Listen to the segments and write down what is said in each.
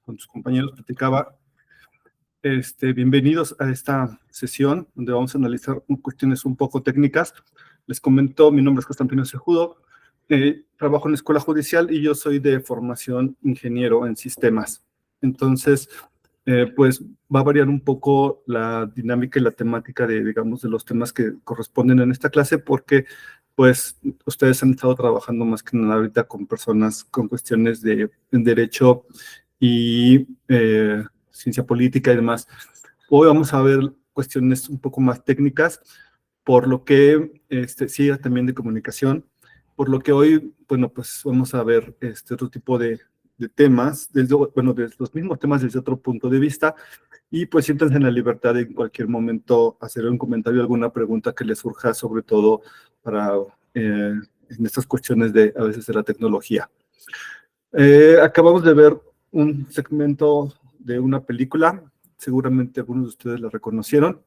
con sus compañeros platicaba, bienvenidos a esta sesión donde vamos a analizar cuestiones un poco técnicas. Les comento, mi nombre es Constantino Cejudo, trabajo en la Escuela Judicial y yo soy de formación ingeniero en sistemas. Entonces, pues va a variar un poco la dinámica y la temática de, digamos, de los temas que corresponden en esta clase porque, pues, ustedes han estado trabajando más que nada ahorita con personas con cuestiones de derecho y ciencia política y demás. Hoy vamos a ver cuestiones un poco más técnicas, por lo que, sí, también de comunicación, por lo que hoy, bueno, pues vamos a ver otro tipo de temas, bueno, de los mismos temas desde otro punto de vista, y pues siéntanse en la libertad de en cualquier momento hacer un comentario, alguna pregunta que les surja, sobre todo para en estas cuestiones de, a veces, de la tecnología. Acabamos de ver un segmento de una película, seguramente algunos de ustedes la reconocieron.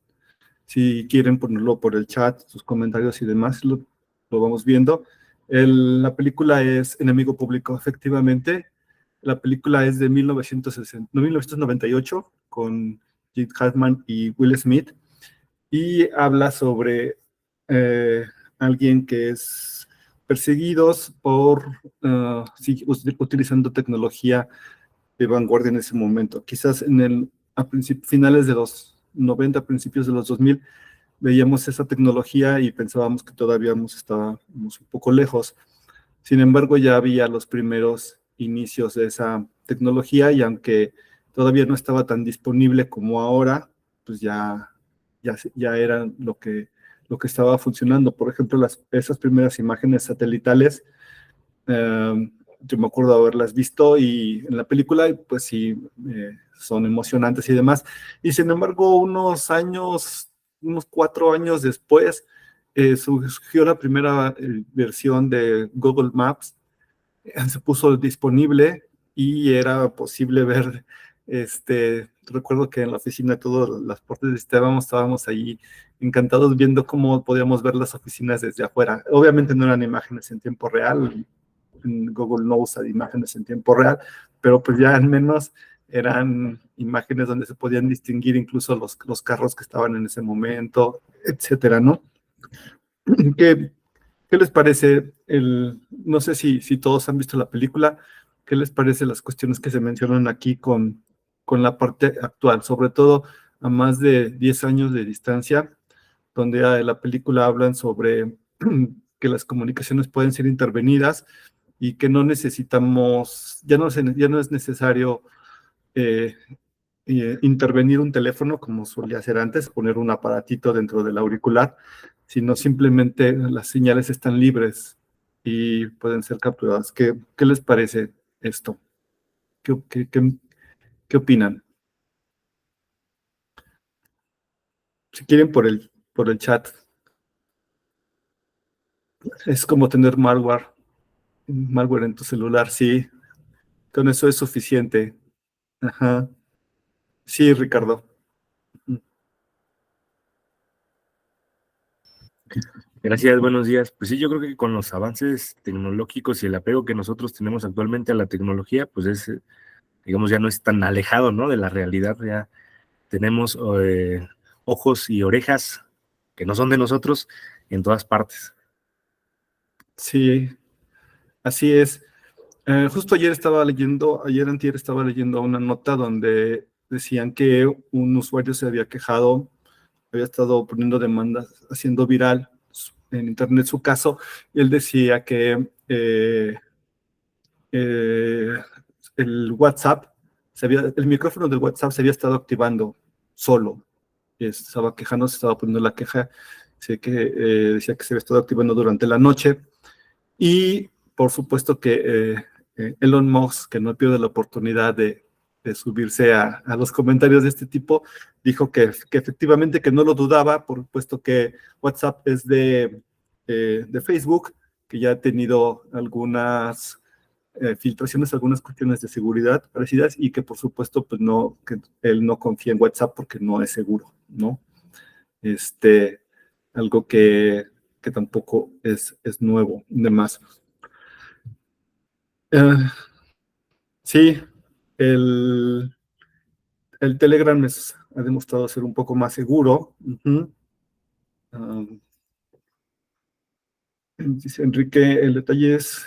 Si quieren ponerlo por el chat, sus comentarios y demás, lo vamos viendo. La película es Enemigo Público, efectivamente. La película es de 1998 con Gene Hackman y Will Smith y habla sobre alguien que es perseguidos por sí, utilizando tecnología de vanguardia en ese momento. Quizás a finales de los 90, principios de los 2000, veíamos esa tecnología y pensábamos que todavía estábamos un poco lejos. Sin embargo, ya había los primeros inicios de esa tecnología y aunque todavía no estaba tan disponible como ahora, pues ya era lo que estaba funcionando. Por ejemplo, esas primeras imágenes satelitales, yo me acuerdo haberlas visto y en la película, pues sí, son emocionantes y demás. Y sin embargo, unos 4 años después, surgió la primera versión de Google Maps, se puso disponible y era posible ver, recuerdo que en la oficina todas las partes estábamos ahí encantados viendo cómo podíamos ver las oficinas desde afuera. Obviamente no eran imágenes en tiempo real, en Google no usa imágenes en tiempo real, pero pues ya al menos eran imágenes donde se podían distinguir incluso los carros que estaban en ese momento, etcétera, ¿no? ¿Qué, qué les parece no sé si todos han visto la película, qué les parece las cuestiones que se mencionan aquí con la parte actual, sobre todo a más de 10 años de distancia, donde la película hablan sobre que las comunicaciones pueden ser intervenidas y que no necesitamos, ya no es necesario eh, intervenir un teléfono como solía ser antes, poner un aparatito dentro del auricular, sino simplemente las señales están libres y pueden ser capturadas. ¿Qué les parece esto? ¿Qué opinan? Si quieren por el chat. Es como tener malware en tu celular, sí. Con eso es suficiente. Ajá. Sí, Ricardo. Gracias, buenos días. Pues sí, yo creo que con los avances tecnológicos y el apego que nosotros tenemos actualmente a la tecnología, pues digamos, ya no es tan alejado, ¿no? De la realidad, ya tenemos ojos y orejas que no son de nosotros en todas partes. Sí, así es. Justo antier estaba leyendo una nota donde decían que un usuario se había quejado, había estado poniendo demandas, haciendo viral en internet su caso, y él decía que eh, el WhatsApp, el micrófono del WhatsApp se había estado activando solo, y estaba quejando, se estaba poniendo la queja, sé que decía que se había estado activando durante la noche, y por supuesto que Elon Musk, que no pierde la oportunidad de subirse a los comentarios de este tipo, dijo que efectivamente que no lo dudaba, por puesto que WhatsApp es de Facebook, que ya ha tenido algunas filtraciones, algunas cuestiones de seguridad parecidas y que por supuesto pues no, que él no confía en WhatsApp porque no es seguro, ¿no? Este, algo que tampoco es nuevo, demás. Sí, El Telegram ha demostrado ser un poco más seguro. Dice Enrique, el detalle es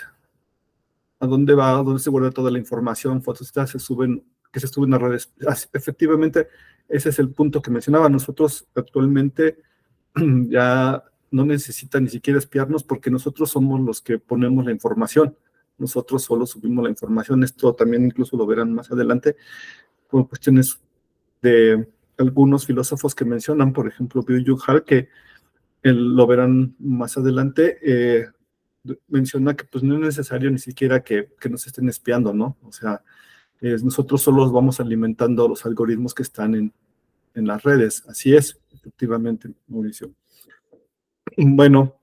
a dónde va, a dónde se guarda toda la información, fotos que se suben a redes. Efectivamente, ese es el punto que mencionaba. Nosotros actualmente ya no necesita ni siquiera espiarnos porque nosotros somos los que ponemos la información. Nosotros solo subimos la información. Esto también incluso lo verán más adelante por cuestiones de algunos filósofos que mencionan, por ejemplo, Byung-Chul Han, que lo verán más adelante, menciona que pues no es necesario ni siquiera que nos estén espiando, ¿no? O sea, nosotros solo vamos alimentando los algoritmos que están en las redes. Así es, efectivamente, Mauricio. Bueno,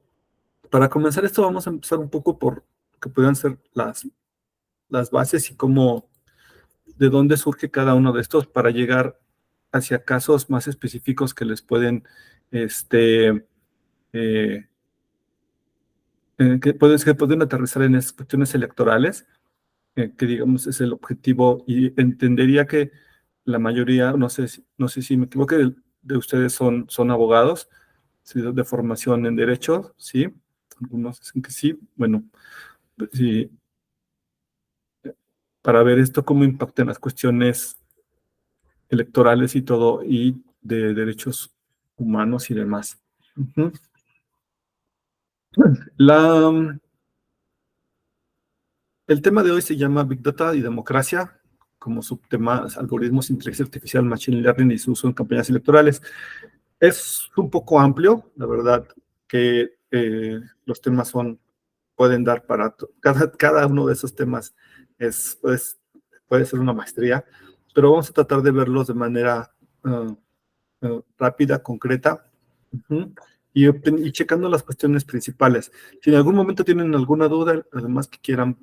para comenzar esto vamos a empezar un poco por que puedan ser las bases y de dónde surge cada uno de estos para llegar hacia casos más específicos que les pueden, que pueden aterrizar en esas cuestiones electorales, que digamos es el objetivo, y entendería que la mayoría, no sé si me equivoco, de ustedes son abogados, ¿sí? De formación en derecho, ¿sí? Algunos dicen que sí. Bueno, sí, para ver esto cómo impacta en las cuestiones electorales y todo, y de derechos humanos y demás. El tema de hoy se llama Big Data y democracia, como subtema algoritmos, inteligencia artificial, machine learning y su uso en campañas electorales. Es un poco amplio, la verdad, que los temas pueden dar para cada uno de esos temas puede ser una maestría, pero vamos a tratar de verlos de manera rápida, concreta, y checando las cuestiones principales. Si en algún momento tienen alguna duda, además que quieran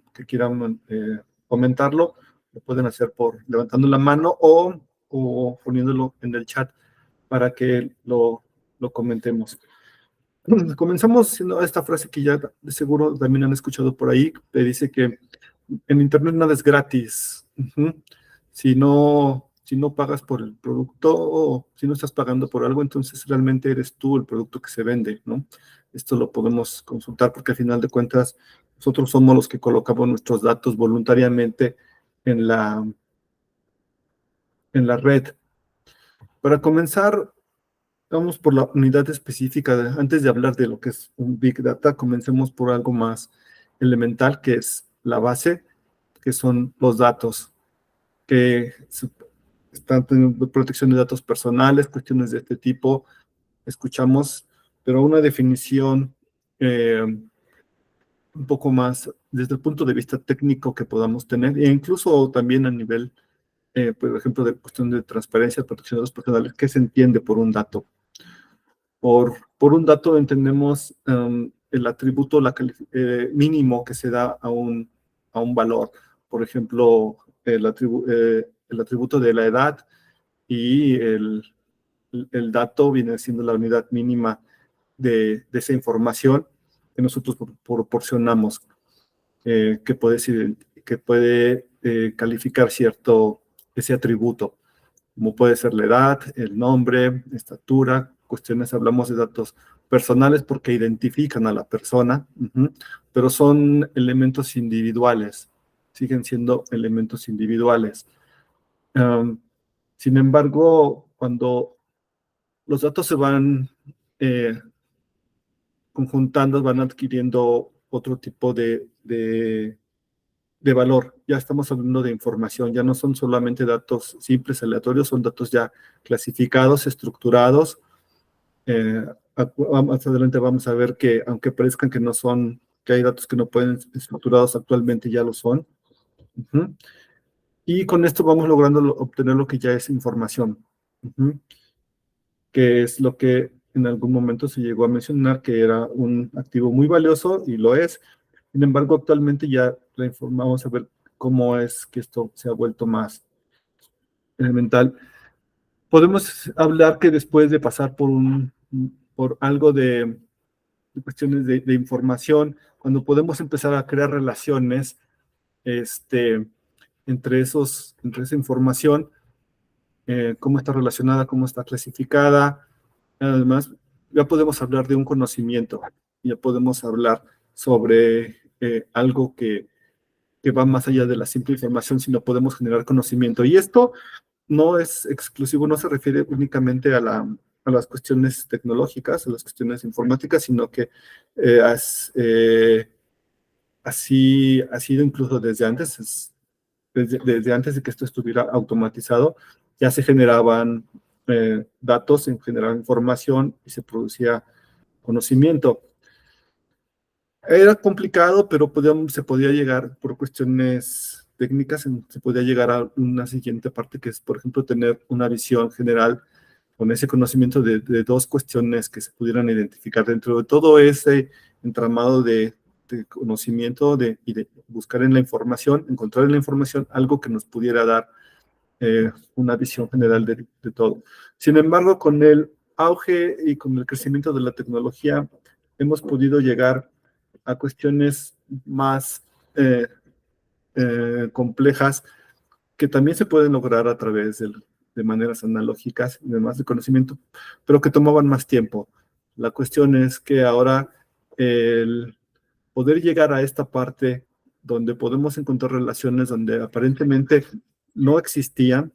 comentarlo, lo pueden hacer por levantando la mano o poniéndolo en el chat para que lo comentemos. Comenzamos haciendo esta frase que ya de seguro también han escuchado por ahí, que dice que en Internet nada es gratis. Si no pagas por el producto o si no estás pagando por algo, entonces realmente eres tú el producto que se vende, ¿no? Esto lo podemos consultar porque al final de cuentas nosotros somos los que colocamos nuestros datos voluntariamente en la red. Para comenzar, vamos por la unidad específica. Antes de hablar de lo que es un Big Data, comencemos por algo más elemental, que es la base, que son los datos, que están teniendo protección de datos personales, cuestiones de este tipo, escuchamos, pero una definición un poco más desde el punto de vista técnico que podamos tener, e incluso también a nivel, por ejemplo, de cuestión de transparencia, protección de datos personales, ¿qué se entiende por un dato? Por un dato entendemos el atributo mínimo que se da a un valor. Por ejemplo, el atributo de la edad y el dato viene siendo la unidad mínima de esa información que nosotros proporcionamos, que puede calificar ese atributo, como puede ser la edad, el nombre, estatura, cuestiones, hablamos de datos personales porque identifican a la persona, pero son elementos individuales, siguen siendo elementos individuales. Sin embargo, cuando los datos se van conjuntando, van adquiriendo otro tipo de valor. Ya estamos hablando de información, ya no son solamente datos simples, aleatorios, son datos ya clasificados, estructurados. Más adelante vamos a ver que, aunque parezcan que no son, que hay datos que no pueden ser estructurados actualmente, ya lo son. Y con esto vamos logrando obtener lo que ya es información, que es lo que en algún momento se llegó a mencionar que era un activo muy valioso, y lo es. Sin embargo, actualmente ya vamos a ver cómo es que esto se ha vuelto más elemental. Podemos hablar que después de pasar por algo de cuestiones de información, cuando podemos empezar a crear relaciones entre esa información, cómo está relacionada, cómo está clasificada. Además, ya podemos hablar de un conocimiento, ya podemos hablar sobre algo que va más allá de la simple información, sino podemos generar conocimiento. Y esto no es exclusivo, no se refiere únicamente a las cuestiones tecnológicas, a las cuestiones informáticas, sino que así ha sido incluso desde antes, desde antes de que esto estuviera automatizado, ya se generaban datos, se generaba información y se producía conocimiento. Era complicado, pero se podía llegar por cuestiones técnicas, se podía llegar a una siguiente parte que es, por ejemplo, tener una visión general con ese conocimiento de dos cuestiones que se pudieran identificar dentro de todo ese entramado de conocimiento y de buscar en la información, encontrar en la información algo que nos pudiera dar una visión general de todo. Sin embargo, con el auge y con el crecimiento de la tecnología, hemos podido llegar a cuestiones más complejas que también se pueden lograr a través de maneras analógicas y demás de conocimiento, pero que tomaban más tiempo. La cuestión es que ahora el poder llegar a esta parte donde podemos encontrar relaciones donde aparentemente no existían,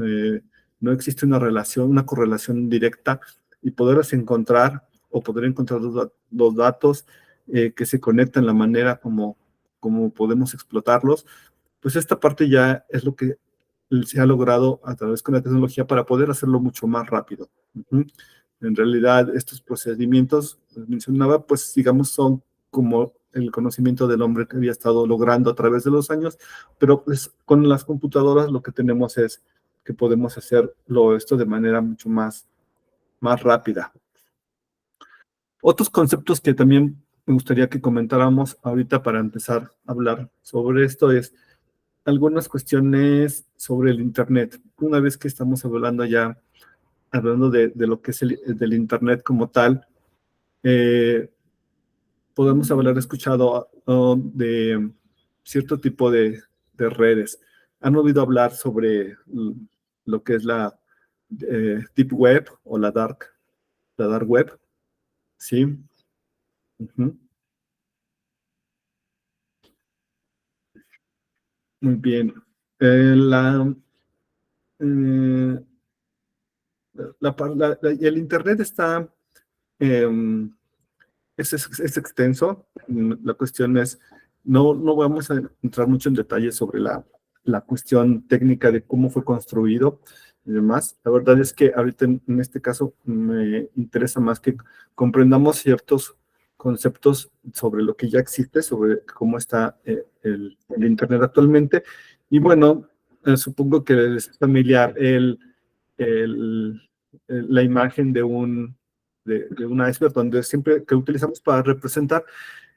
eh, no existe una relación, una correlación directa, y poderlas encontrar o poder encontrar los datos que se conectan, la manera como podemos explotarlos, pues esta parte ya es lo que se ha logrado a través de la tecnología para poder hacerlo mucho más rápido. En realidad, estos procedimientos, les mencionaba, pues digamos, son como el conocimiento del hombre que había estado logrando a través de los años, pero pues con las computadoras lo que tenemos es que podemos hacerlo esto de manera mucho más rápida. Otros conceptos que también me gustaría que comentáramos ahorita para empezar a hablar sobre esto es algunas cuestiones sobre el Internet. Una vez que estamos hablando de lo que es del Internet como tal, podemos haber escuchado de cierto tipo de redes. ¿Han oído hablar sobre lo que es la Deep Web o la dark Web? Sí. Ujú. Muy bien. Eh, el Internet está, eh, es extenso. La cuestión es, no vamos a entrar mucho en detalle sobre la cuestión técnica de cómo fue construido y demás. La verdad es que ahorita en este caso me interesa más que comprendamos ciertos conceptos sobre lo que ya existe, sobre cómo está el Internet actualmente. Y bueno, supongo que les es familiar el, la imagen de un iceberg, donde siempre que utilizamos para representar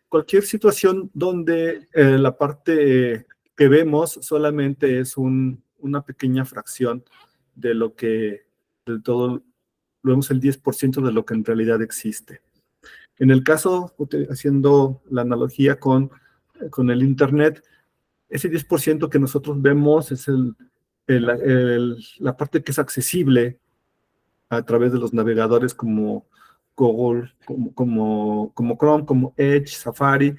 cualquier situación donde la parte que vemos solamente es una pequeña fracción de lo que, de todo, vemos el 10% de lo que en realidad existe. En el caso, haciendo la analogía con el Internet, ese 10% que nosotros vemos es la parte que es accesible a través de los navegadores como Google, como Chrome, como Edge, Safari,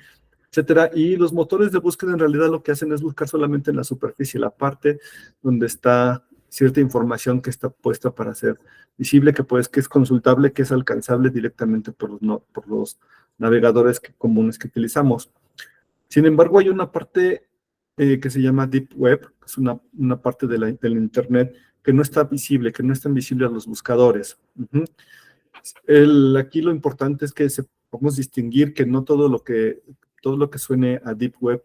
etcétera. Y los motores de búsqueda en realidad lo que hacen es buscar solamente en la superficie, la parte donde está cierta información que está puesta para ser visible, que es consultable, que es alcanzable directamente por los navegadores comunes que utilizamos. Sin embargo, hay una parte que se llama Deep Web, que es una parte del Internet que no está visible, que no están visibles a los buscadores. Aquí lo importante es que podemos distinguir que no todo lo que suene a Deep Web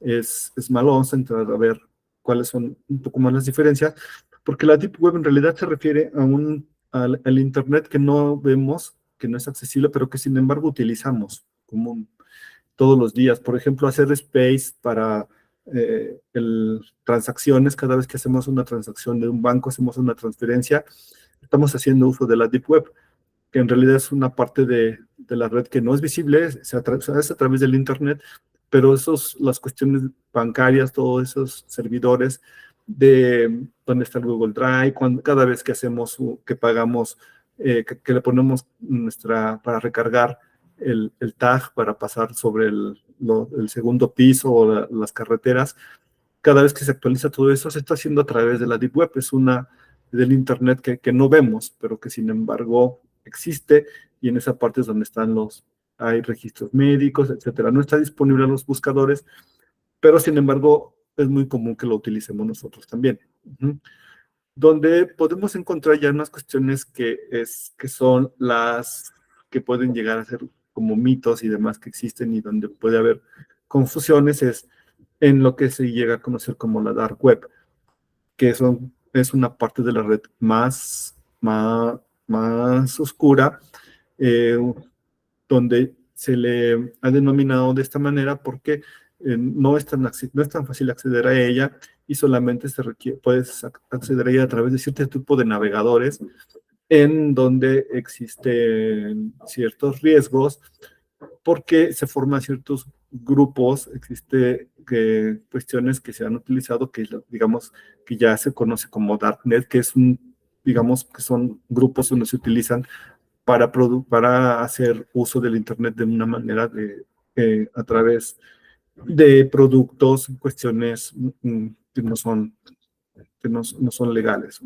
es malo. Vamos a entrar a ver cuáles son un poco más las diferencias, porque la Deep Web en realidad se refiere al Internet que no vemos, que no es accesible, pero que sin embargo utilizamos todos los días. Por ejemplo, hacer space para transacciones. Cada vez que hacemos una transacción de un banco, hacemos una transferencia, estamos haciendo uso de la Deep Web, que en realidad es una parte de la red que no es visible, se hace a través del Internet, pero las cuestiones bancarias, todos esos servidores de dónde está el Google Drive, cada vez que hacemos, que pagamos, que le ponemos para recargar el tag para pasar sobre el segundo piso o las carreteras, cada vez que se actualiza todo eso, se está haciendo a través de la Deep Web. Es una del Internet que no vemos, pero que sin embargo existe, y en esa parte es donde hay registros médicos, etcétera. No está disponible en los buscadores, pero sin embargo es muy común que lo utilicemos nosotros también. Donde podemos encontrar ya unas cuestiones que son las que pueden llegar a ser como mitos y demás que existen, y donde puede haber confusiones, es en lo que se llega a conocer como la Dark Web, que es una parte de la red más oscura, eh, donde se le ha denominado de esta manera porque no es tan fácil acceder a ella, y solamente puedes acceder a ella a través de cierto tipo de navegadores, en donde existen ciertos riesgos porque se forman ciertos grupos. Existe cuestiones que se han utilizado, que digamos que ya se conoce como Darknet, que digamos que son grupos donde se utilizan para hacer uso del Internet de una manera a través de productos, cuestiones que no son legales.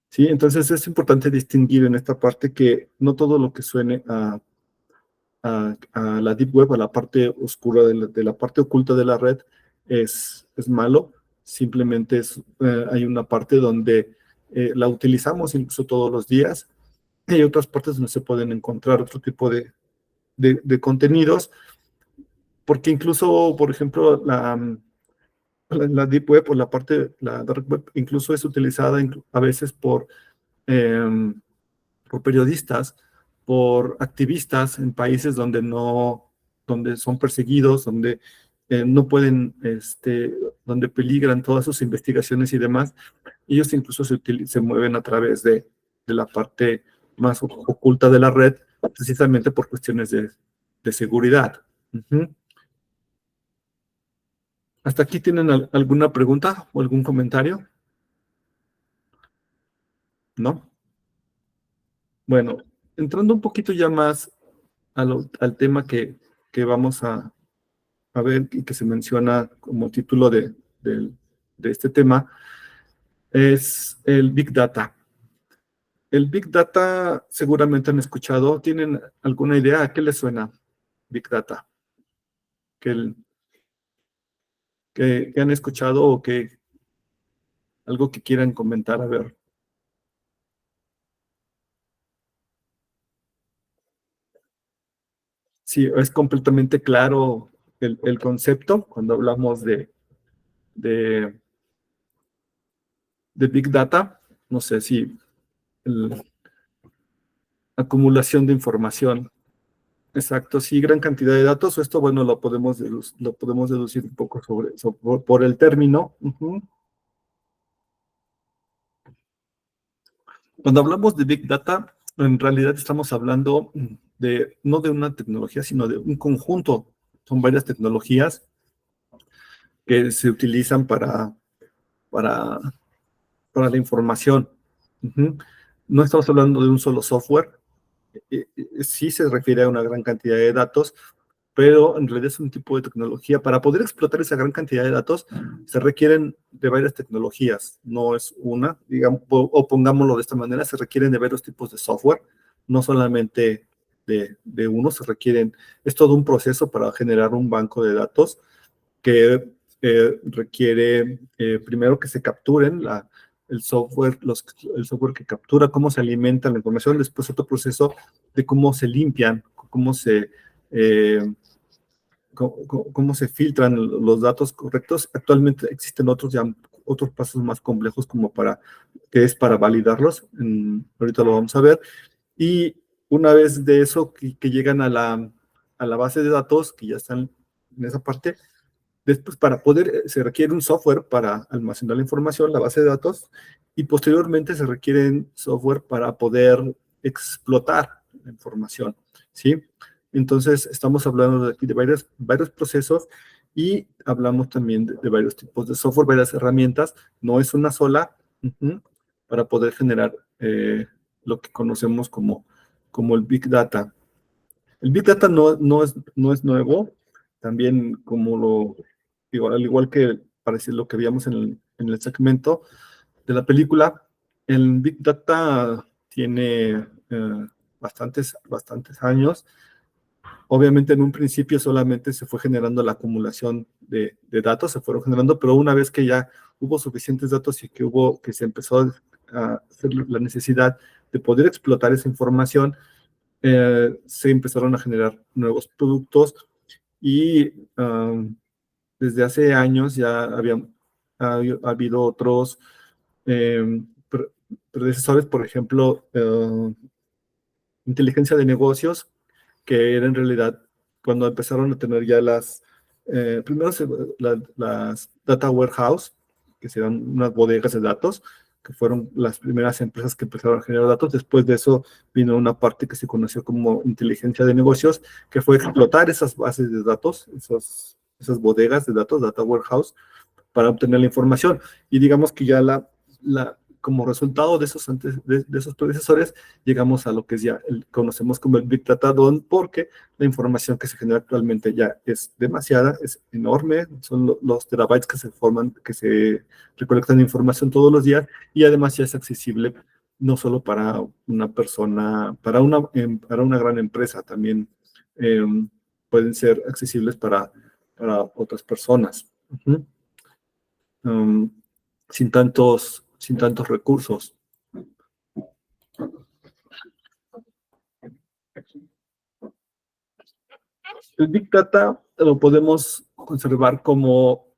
Sí, entonces es importante distinguir en esta parte que no todo lo que suene a la Deep Web, a la parte oscura de la parte oculta de la red, es malo. Simplemente hay una parte donde la utilizamos incluso todos los días, y hay otras partes donde se pueden encontrar otro tipo de contenidos, porque incluso, por ejemplo, la Deep Web, o la Dark Web, incluso es utilizada a veces por periodistas, por activistas en países donde son perseguidos, donde no pueden, donde peligran todas sus investigaciones y demás. Ellos incluso se mueven a través de la parte más oculta de la red, precisamente por cuestiones de seguridad. ¿Hasta aquí tienen alguna pregunta o algún comentario? ¿No? Bueno, entrando un poquito ya más al tema que vamos a ver, y que se menciona como título de este tema, es el Big Data. El Big Data seguramente han escuchado. ¿Tienen alguna idea? ¿A qué les suena Big Data? ¿Que han escuchado, o algo que quieran comentar? A ver. Sí, es completamente claro el concepto cuando hablamos de, de Big Data. No sé si acumulación de información. Exacto, sí, gran cantidad de datos. Esto, bueno, lo podemos deducir un poco por el término. Cuando hablamos de Big Data, en realidad estamos hablando no de una tecnología, sino de un conjunto. Son varias tecnologías que se utilizan para la información. No estamos hablando de un solo software. Sí se refiere a una gran cantidad de datos, pero en realidad es un tipo de tecnología. Para poder explotar esa gran cantidad de datos, se requieren de varias tecnologías. No es una, digamos, o pongámoslo de esta manera, se requieren de varios tipos de software, no solamente de uno. Es todo un proceso para generar un banco de datos que requiere primero que se capturen el software que captura, cómo se alimenta la información, después otro proceso de cómo se limpian, eh, cómo se filtran los datos correctos. Actualmente existen otros pasos más complejos que es para validarlos. Ahorita lo vamos a ver. Y una vez de eso que llegan a la base de datos, que ya están en esa parte, después se requiere un software para almacenar la información, la base de datos, y posteriormente se requieren software para poder explotar la información, ¿sí? Entonces, estamos hablando de varios procesos, Y hablamos también de varios tipos de software, varias herramientas, no es una sola, para poder generar lo que conocemos como el Big Data. El Big Data no es nuevo, también al igual que parece lo que veíamos en el segmento de la película, el Big Data tiene bastantes años. Obviamente en un principio solamente se fue generando la acumulación de datos, se fueron generando, pero una vez que ya hubo suficientes datos y que se empezó a hacer la necesidad de poder explotar esa información, se empezaron a generar nuevos productos y desde hace años ya ha habido otros predecesores, por ejemplo, inteligencia de negocios, que era en realidad cuando empezaron a tener ya primero las data warehouse, que serán unas bodegas de datos, que fueron las primeras empresas que empezaron a generar datos. Después de eso vino una parte que se conoció como inteligencia de negocios, que fue explotar esas bases de datos, esas bodegas de datos, data warehouse, para obtener la información. Y digamos que ya como resultado de esos predecesores, llegamos a lo que conocemos como el Big Data, porque la información que se genera actualmente ya es demasiada, es enorme, son los terabytes que se recolectan información todos los días, y además ya es accesible no solo para una persona, para una gran empresa, también pueden ser accesibles para otras personas. Um, sin tantos recursos. El Big Data lo podemos conservar como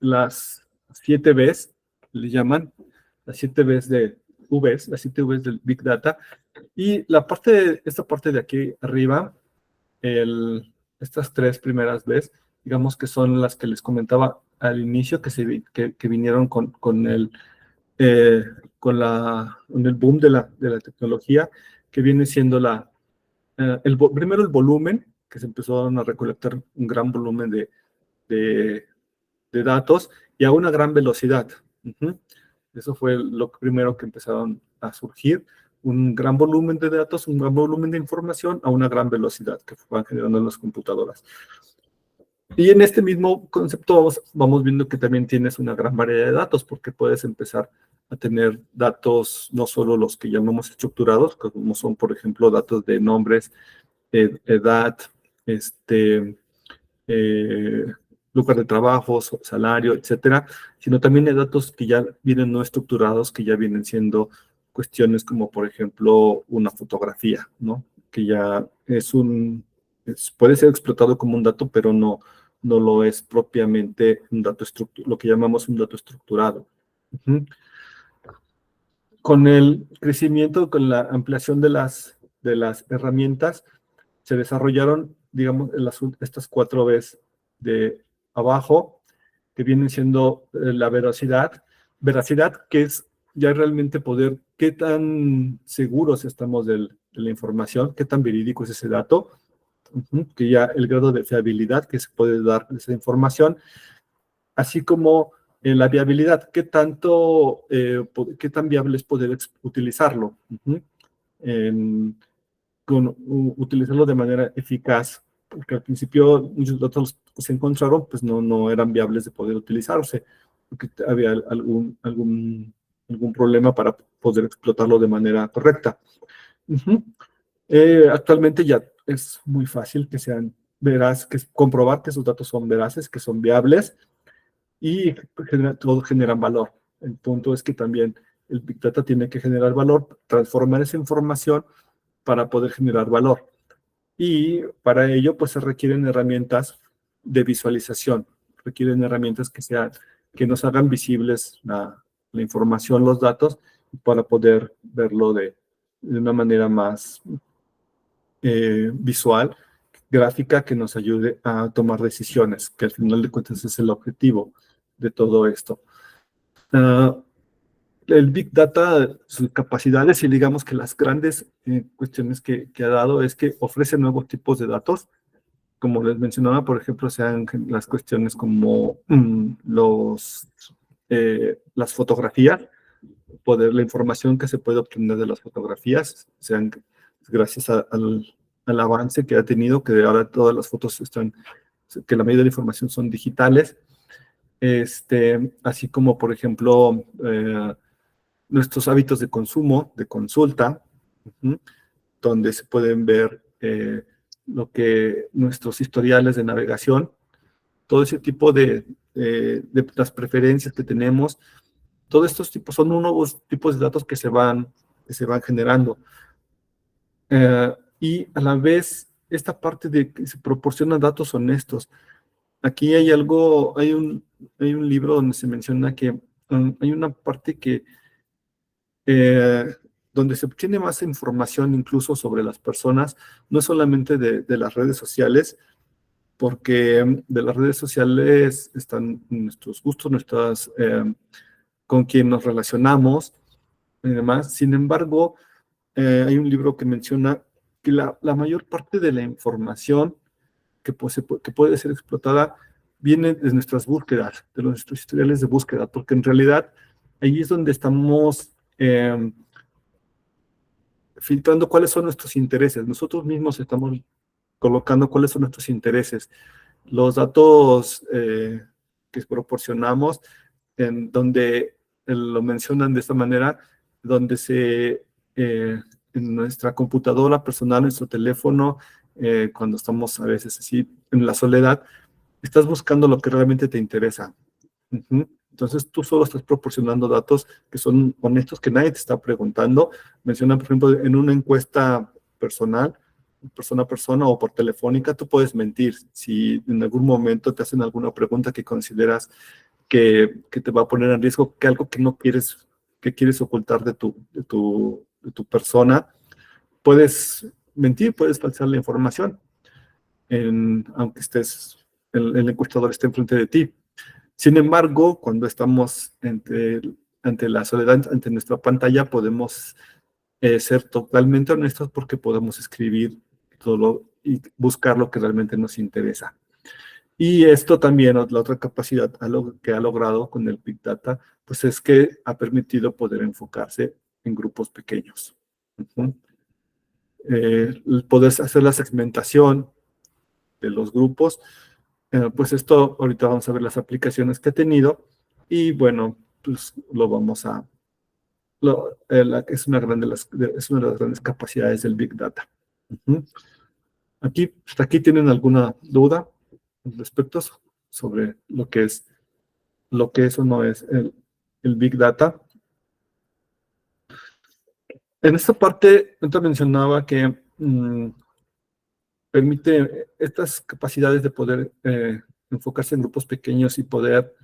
las 7 Bs, le llaman, las 7 Bs las 7 Vs del Big Data. Y esta parte de aquí arriba, estas 3 primeras Bs, digamos que son las que les comentaba al inicio, que vinieron con el boom de la tecnología, que viene siendo primero el volumen, que se empezaron a recolectar un gran volumen de datos y a una gran velocidad. Eso fue lo primero que empezaron a surgir, un gran volumen de datos, un gran volumen de información a una gran velocidad que van generando en las computadoras. Y en este mismo concepto vamos viendo que también tienes una gran variedad de datos, porque puedes empezar a tener datos, no solo los que llamamos estructurados, como son, por ejemplo, datos de nombres, edad, lugar de trabajo, salario, etcétera, sino también de datos que ya vienen no estructurados, que ya vienen siendo cuestiones como, por ejemplo, una fotografía, ¿no? Que ya puede ser explotado como un dato, pero no lo es propiamente un dato lo que llamamos un dato estructurado. Con el crecimiento, con la ampliación de las herramientas, se desarrollaron, digamos, estas 4 Bs de abajo, que vienen siendo la veracidad, que es ya realmente poder, qué tan seguros estamos de la información, qué tan verídico es ese dato, que ya el grado de fiabilidad que se puede dar de esa información, así como la viabilidad, qué tan viable es poder utilizarlo, utilizarlo de manera eficaz, porque al principio muchos datos que se encontraron pues no eran viables de poder utilizarse, porque había algún problema para poder explotarlo de manera correcta. Actualmente ya es muy fácil que sean comprobar que esos datos son veraces, que son viables, y todos generan valor. El punto es que también el Big Data tiene que generar valor, transformar esa información para poder generar valor. Y para ello, pues se requieren herramientas de visualización, requieren herramientas que nos hagan visibles la información, los datos, para poder verlo de una manera más visual, gráfica, que nos ayude a tomar decisiones, que al final de cuentas es el objetivo de todo esto. El Big Data, sus capacidades y digamos que las grandes cuestiones que ha dado es que ofrece nuevos tipos de datos, como les mencionaba, por ejemplo, sean las cuestiones como las fotografías, la información que se puede obtener de las fotografías, sean gracias al avance que ha tenido, que ahora todas las fotos que la mayoría de la información son digitales, así como, por ejemplo, nuestros hábitos de consumo, de consulta, donde se pueden ver nuestros historiales de navegación, todo ese tipo de las preferencias que tenemos. Todos estos tipos son nuevos tipos de datos que se van generando. Y a la vez, esta parte de que se proporcionan datos honestos. Aquí hay un libro donde se menciona que hay una parte donde se obtiene más información incluso sobre las personas, no solamente de las redes sociales, porque de las redes sociales están nuestros gustos, con quien nos relacionamos y demás. Sin embargo, hay un libro que menciona que la mayor parte de la información que puede ser explotada viene de nuestras búsquedas, de nuestros historiales de búsqueda, porque en realidad ahí es donde estamos filtrando cuáles son nuestros intereses. Nosotros mismos estamos colocando cuáles son nuestros intereses. Los datos que proporcionamos, en donde lo mencionan de esta manera, donde en nuestra computadora personal, en nuestro teléfono, cuando estamos a veces así en la soledad, estás buscando lo que realmente te interesa. Entonces tú solo estás proporcionando datos que son honestos, que nadie te está preguntando. Mencionan, por ejemplo, en una encuesta personal, persona a persona o por telefónica, tú puedes mentir. Si en algún momento te hacen alguna pregunta que consideras que te va a poner en riesgo, que algo que no quieres, que quieres ocultar de tu persona, puedes mentir, puedes falsear la información, aunque el encuestador esté enfrente de ti. Sin embargo, cuando estamos ante la soledad, ante nuestra pantalla, podemos ser totalmente honestos porque podemos escribir todo y buscar lo que realmente nos interesa. Y esto también, la otra capacidad que ha logrado con el Big Data, pues es que ha permitido poder enfocarse en grupos pequeños. Poder hacer la segmentación de los grupos, pues esto, ahorita vamos a ver las aplicaciones que ha tenido, y bueno, pues lo vamos a, es una de las grandes capacidades del Big Data. Hasta aquí tienen alguna duda respecto sobre lo que es o no es el Big Data. En esta parte, antes mencionaba que permite estas capacidades de poder enfocarse en grupos pequeños y poder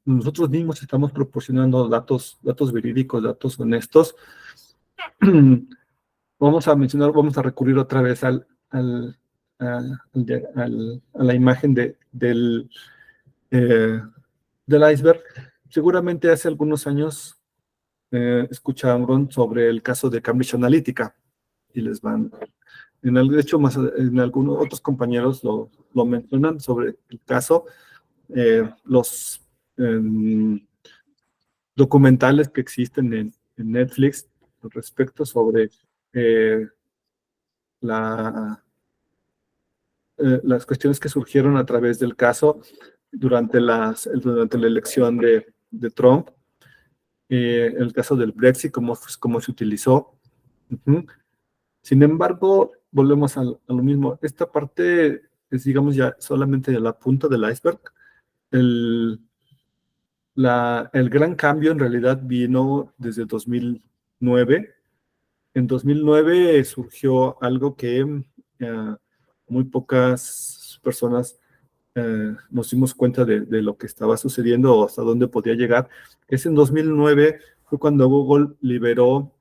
nosotros mismos estamos proporcionando datos verídicos, datos honestos. Vamos a recurrir otra vez a la imagen del iceberg. Seguramente hace algunos años escucharon sobre el caso de Cambridge Analytica, y de hecho, en algunos otros compañeros lo mencionan sobre el caso. Los documentales que existen en Netflix respecto sobre las cuestiones que surgieron a través del caso durante la elección de Trump, el caso del Brexit, cómo se utilizó. Sin embargo, volvemos a lo mismo. Esta parte es, digamos, ya solamente la punta del iceberg. El gran cambio en realidad vino desde 2009. En 2009 surgió algo que muy pocas personas nos dimos cuenta de lo que estaba sucediendo o hasta dónde podía llegar. En 2009 fue cuando Google liberó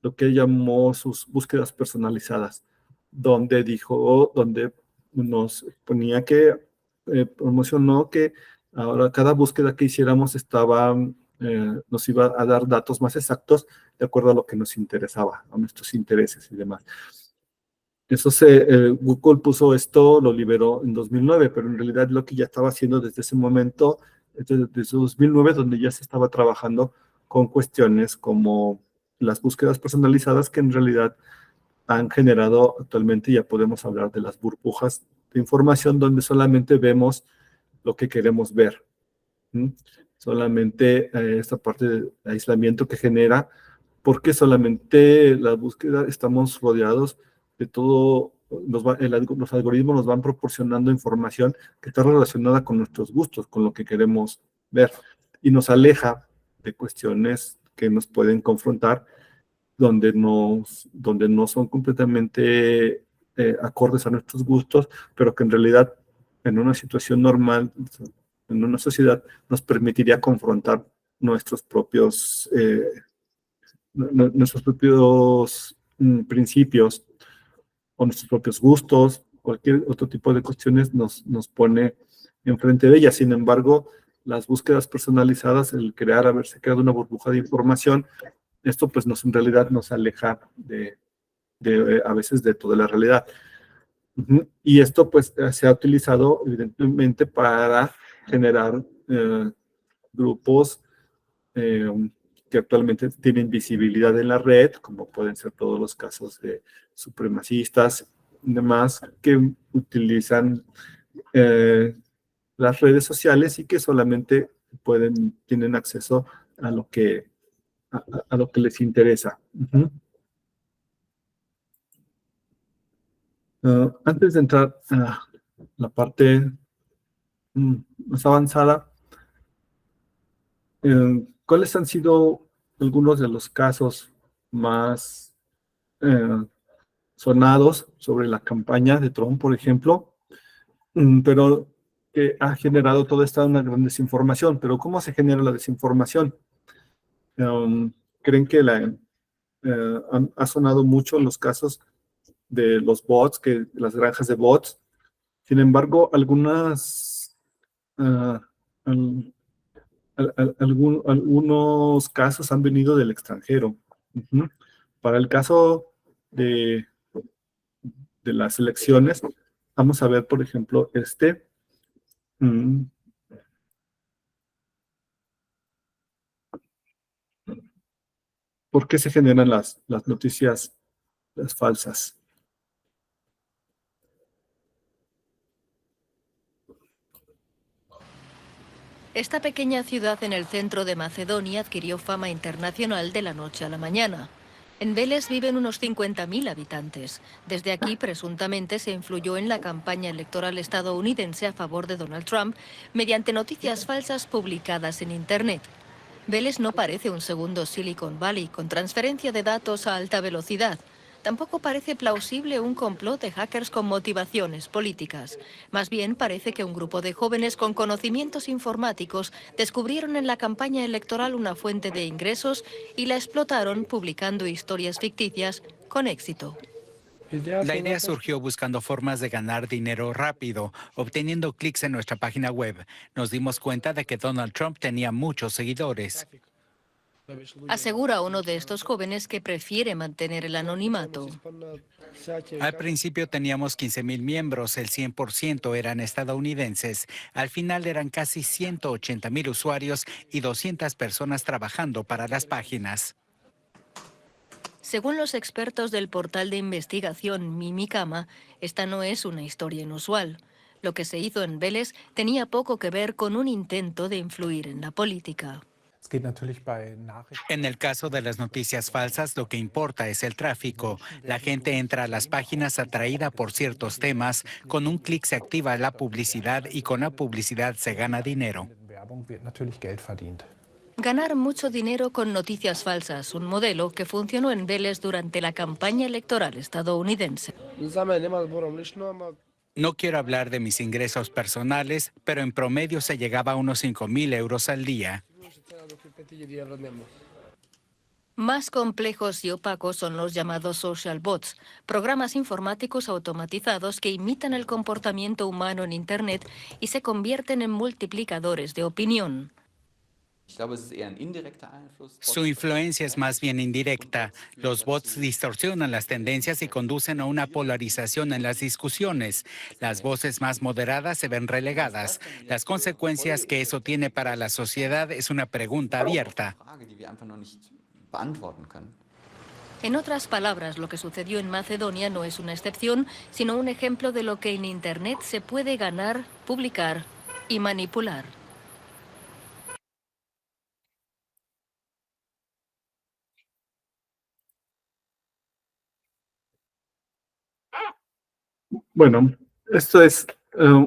lo que llamó sus búsquedas personalizadas, donde nos ponía que promocionó que ahora cada búsqueda que hiciéramos nos iba a dar datos más exactos de acuerdo a lo que nos interesaba, a nuestros intereses y demás. Google puso esto, lo liberó en 2009, pero en realidad lo que ya estaba haciendo desde ese momento, desde 2009, donde ya se estaba trabajando con cuestiones como las búsquedas personalizadas, que en realidad han generado actualmente, ya podemos hablar de las burbujas de información, donde solamente vemos lo que queremos ver. ¿Mm? Solamente esta parte de aislamiento que genera, porque solamente la búsqueda estamos rodeados de todo, los algoritmos nos van proporcionando información que está relacionada con nuestros gustos, con lo que queremos ver, y nos aleja de cuestiones que nos pueden confrontar, donde no son completamente acordes a nuestros gustos, pero que en realidad en una situación normal, en una sociedad, nos permitiría confrontar nuestros propios, nuestros propios principios o nuestros propios gustos, cualquier otro tipo de cuestiones nos pone enfrente de ellas. Sin embargo, las búsquedas personalizadas, el crear, haberse creado una burbuja de información, esto pues en realidad nos aleja a veces de toda la realidad. Y esto pues se ha utilizado evidentemente para generar grupos eh, que actualmente tienen visibilidad en la red, como pueden ser todos los casos de supremacistas y demás, que utilizan las redes sociales y que solamente tienen acceso a lo que, a lo que les interesa. Antes de entrar a la parte más avanzada, ¿cuáles han sido algunos de los casos más sonados sobre la campaña de Trump, por ejemplo? Pero que ha generado toda esta una gran desinformación. Pero ¿cómo se genera la desinformación? ¿Creen que ha sonado mucho los casos de los bots, las granjas de bots? Sin embargo, ah, al- algunos casos han venido del extranjero. Para el caso de las elecciones, vamos a ver, por ejemplo, mm, ¿por qué se generan las noticias, las falsas? Esta pequeña ciudad en el centro de Macedonia adquirió fama internacional de la noche a la mañana. En Veles viven unos 50.000 habitantes. Desde aquí, presuntamente, se influyó en la campaña electoral estadounidense a favor de Donald Trump mediante noticias falsas publicadas en Internet. Veles no parece un segundo Silicon Valley con transferencia de datos a alta velocidad. Tampoco parece plausible un complot de hackers con motivaciones políticas. Más bien parece que un grupo de jóvenes con conocimientos informáticos descubrieron en la campaña electoral una fuente de ingresos y la explotaron publicando historias ficticias con éxito. La idea surgió buscando formas de ganar dinero rápido, obteniendo clics en nuestra página web. Nos dimos cuenta de que Donald Trump tenía muchos seguidores. Asegura uno de estos jóvenes que prefiere mantener el anonimato. Al principio teníamos 15,000 miembros, el 100% eran estadounidenses. Al final eran casi 180,000 usuarios y 200 personas trabajando para las páginas. Según los expertos del portal de investigación Mimikama, esta no es una historia inusual. Lo que se hizo en Veles tenía poco que ver con un intento de influir en la política. En el caso de las noticias falsas, lo que importa es el tráfico. La gente entra a las páginas atraída por ciertos temas, con un clic se activa la publicidad y con la publicidad se gana dinero. Ganar mucho dinero con noticias falsas, un modelo que funcionó en Veles durante la campaña electoral estadounidense. No quiero hablar de mis ingresos personales, pero en promedio se llegaba a unos 5,000 euros al día. Más complejos y opacos son los llamados social bots, programas informáticos automatizados que imitan el comportamiento humano en Internet y se convierten en multiplicadores de opinión. Su influencia es más bien indirecta. Los bots distorsionan las tendencias y conducen a una polarización en las discusiones. Las voces más moderadas se ven relegadas. Las consecuencias que eso tiene para la sociedad es una pregunta abierta. En otras palabras, lo que sucedió en Macedonia no es una excepción, sino un ejemplo de lo que en Internet se puede ganar, publicar y manipular. Bueno, esto es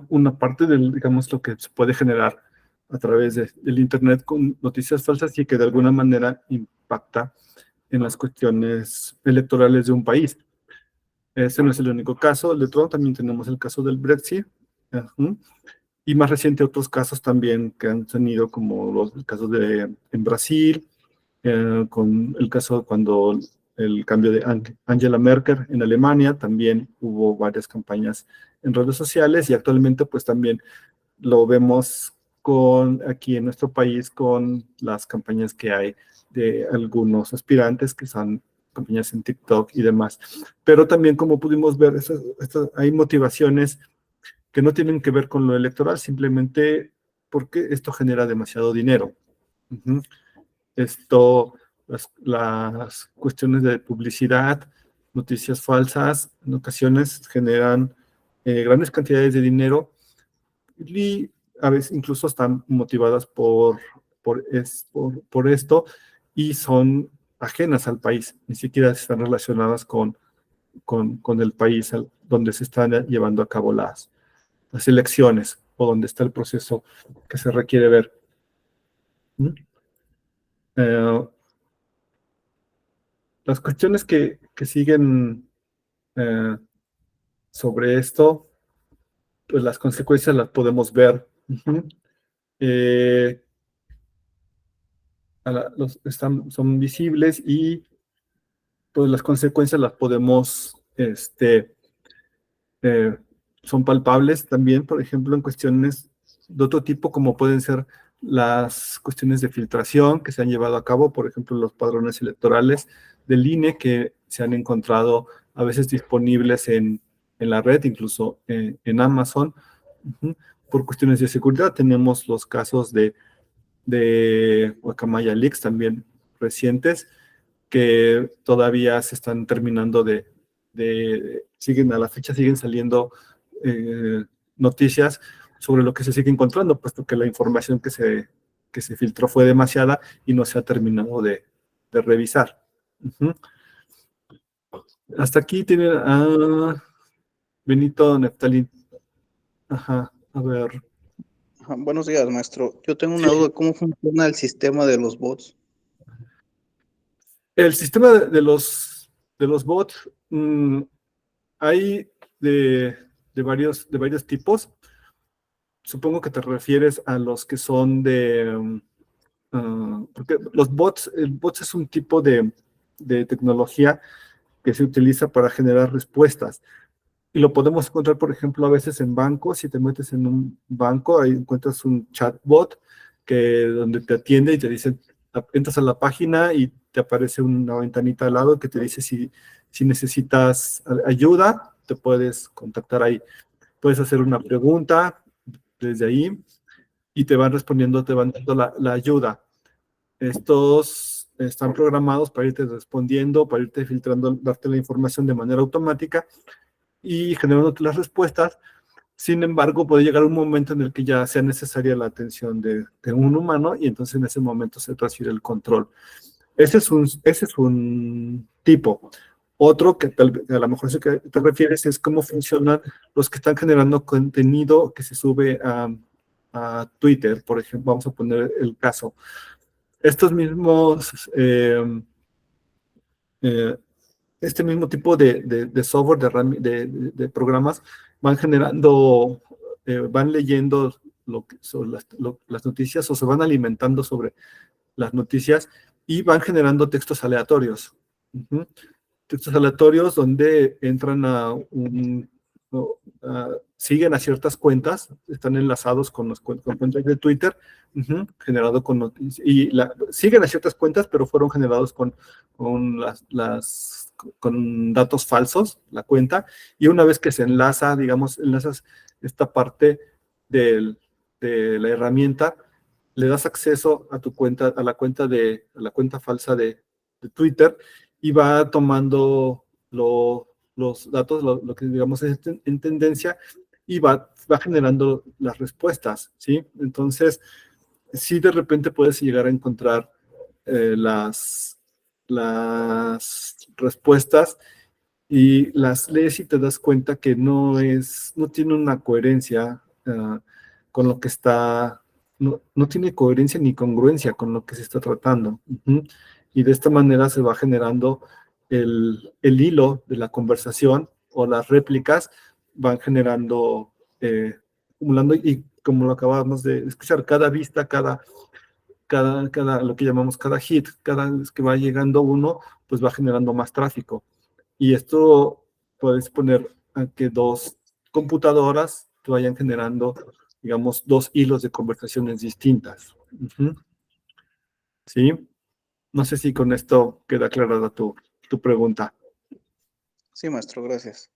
una parte del, digamos, lo que se puede generar a través del Internet con noticias falsas y que de alguna manera impacta en las cuestiones electorales de un país. Este no es el único caso. De Trump también tenemos el caso del Brexit. Y más reciente otros casos también que han tenido, como los casos en Brasil, con el caso cuando el cambio de Angela Merkel en Alemania, también hubo varias campañas en redes sociales y actualmente pues también lo vemos aquí en nuestro país con las campañas que hay de algunos aspirantes que son campañas en TikTok y demás. Pero también como pudimos ver, hay motivaciones que no tienen que ver con lo electoral, simplemente porque esto genera demasiado dinero. Las cuestiones de publicidad, noticias falsas, en ocasiones generan grandes cantidades de dinero y a veces incluso están motivadas por esto y son ajenas al país, ni siquiera están relacionadas con el país donde se están llevando a cabo las elecciones o donde está el proceso que se requiere ver. Las cuestiones que siguen sobre esto, pues las consecuencias las podemos ver. Son visibles y pues las consecuencias las podemos, son palpables también, por ejemplo, en cuestiones de otro tipo, como pueden ser las cuestiones de filtración que se han llevado a cabo, por ejemplo, los padrones electorales del INE que se han encontrado a veces disponibles en la red, incluso en Amazon. Por cuestiones de seguridad tenemos los casos de Guacamaya Leaks también recientes, que todavía se están terminando siguen a la fecha, siguen saliendo noticias sobre lo que se sigue encontrando, puesto que la información que se filtró fue demasiada y no se ha terminado de revisar. Hasta aquí tiene a Benito Neftalí. Ajá, a ver. Buenos días, maestro. Yo tengo una duda, ¿cómo funciona el sistema de los bots? El sistema de los bots, hay de varios tipos. Supongo que te refieres a los que son porque el bots es un tipo de tecnología que se utiliza para generar respuestas. Y lo podemos encontrar, por ejemplo, a veces en bancos. Si te metes en un banco, ahí encuentras un chatbot donde te atiende y te dice, entras a la página y te aparece una ventanita al lado que te dice si necesitas ayuda, te puedes contactar ahí. Puedes hacer una pregunta desde ahí y te van respondiendo, te van dando la ayuda. Estos están programados para irte respondiendo, para irte filtrando, darte la información de manera automática y generándote las respuestas. Sin embargo, puede llegar un momento en el que ya sea necesaria la atención de un humano y entonces en ese momento se transfiere el control. Ese es un tipo. Otro que a lo mejor es que te refieres es cómo funcionan los que están generando contenido que se sube a Twitter, por ejemplo. Vamos a poner el caso. Estos mismos, este mismo tipo de software, de programas, van generando, van leyendo sobre las noticias o se van alimentando sobre las noticias y van generando textos aleatorios. Textos aleatorios donde entran a un siguen a ciertas cuentas, están enlazados con cuentas de Twitter, generado con siguen a ciertas cuentas, pero fueron generados con con datos falsos, la cuenta, y una vez que se enlaza, digamos, enlazas esta parte de la herramienta, le das acceso a tu cuenta, a la cuenta falsa de Twitter, y va tomando los datos, lo que digamos es en tendencia, y va generando las respuestas, ¿sí? Entonces, sí, de repente puedes llegar a encontrar las respuestas y las lees y te das cuenta que no tiene una coherencia con lo que está, no tiene coherencia ni congruencia con lo que se está tratando. Y de esta manera se va generando el hilo de la conversación, o las réplicas van generando, acumulando, y como lo acabamos de escuchar, cada vista, lo que llamamos cada hit, cada vez que va llegando uno, pues va generando más tráfico. Y esto puedes poner a que dos computadoras te vayan generando, digamos, dos hilos de conversaciones distintas. ¿Sí? No sé si con esto queda aclarada tu pregunta. Sí, maestro, gracias.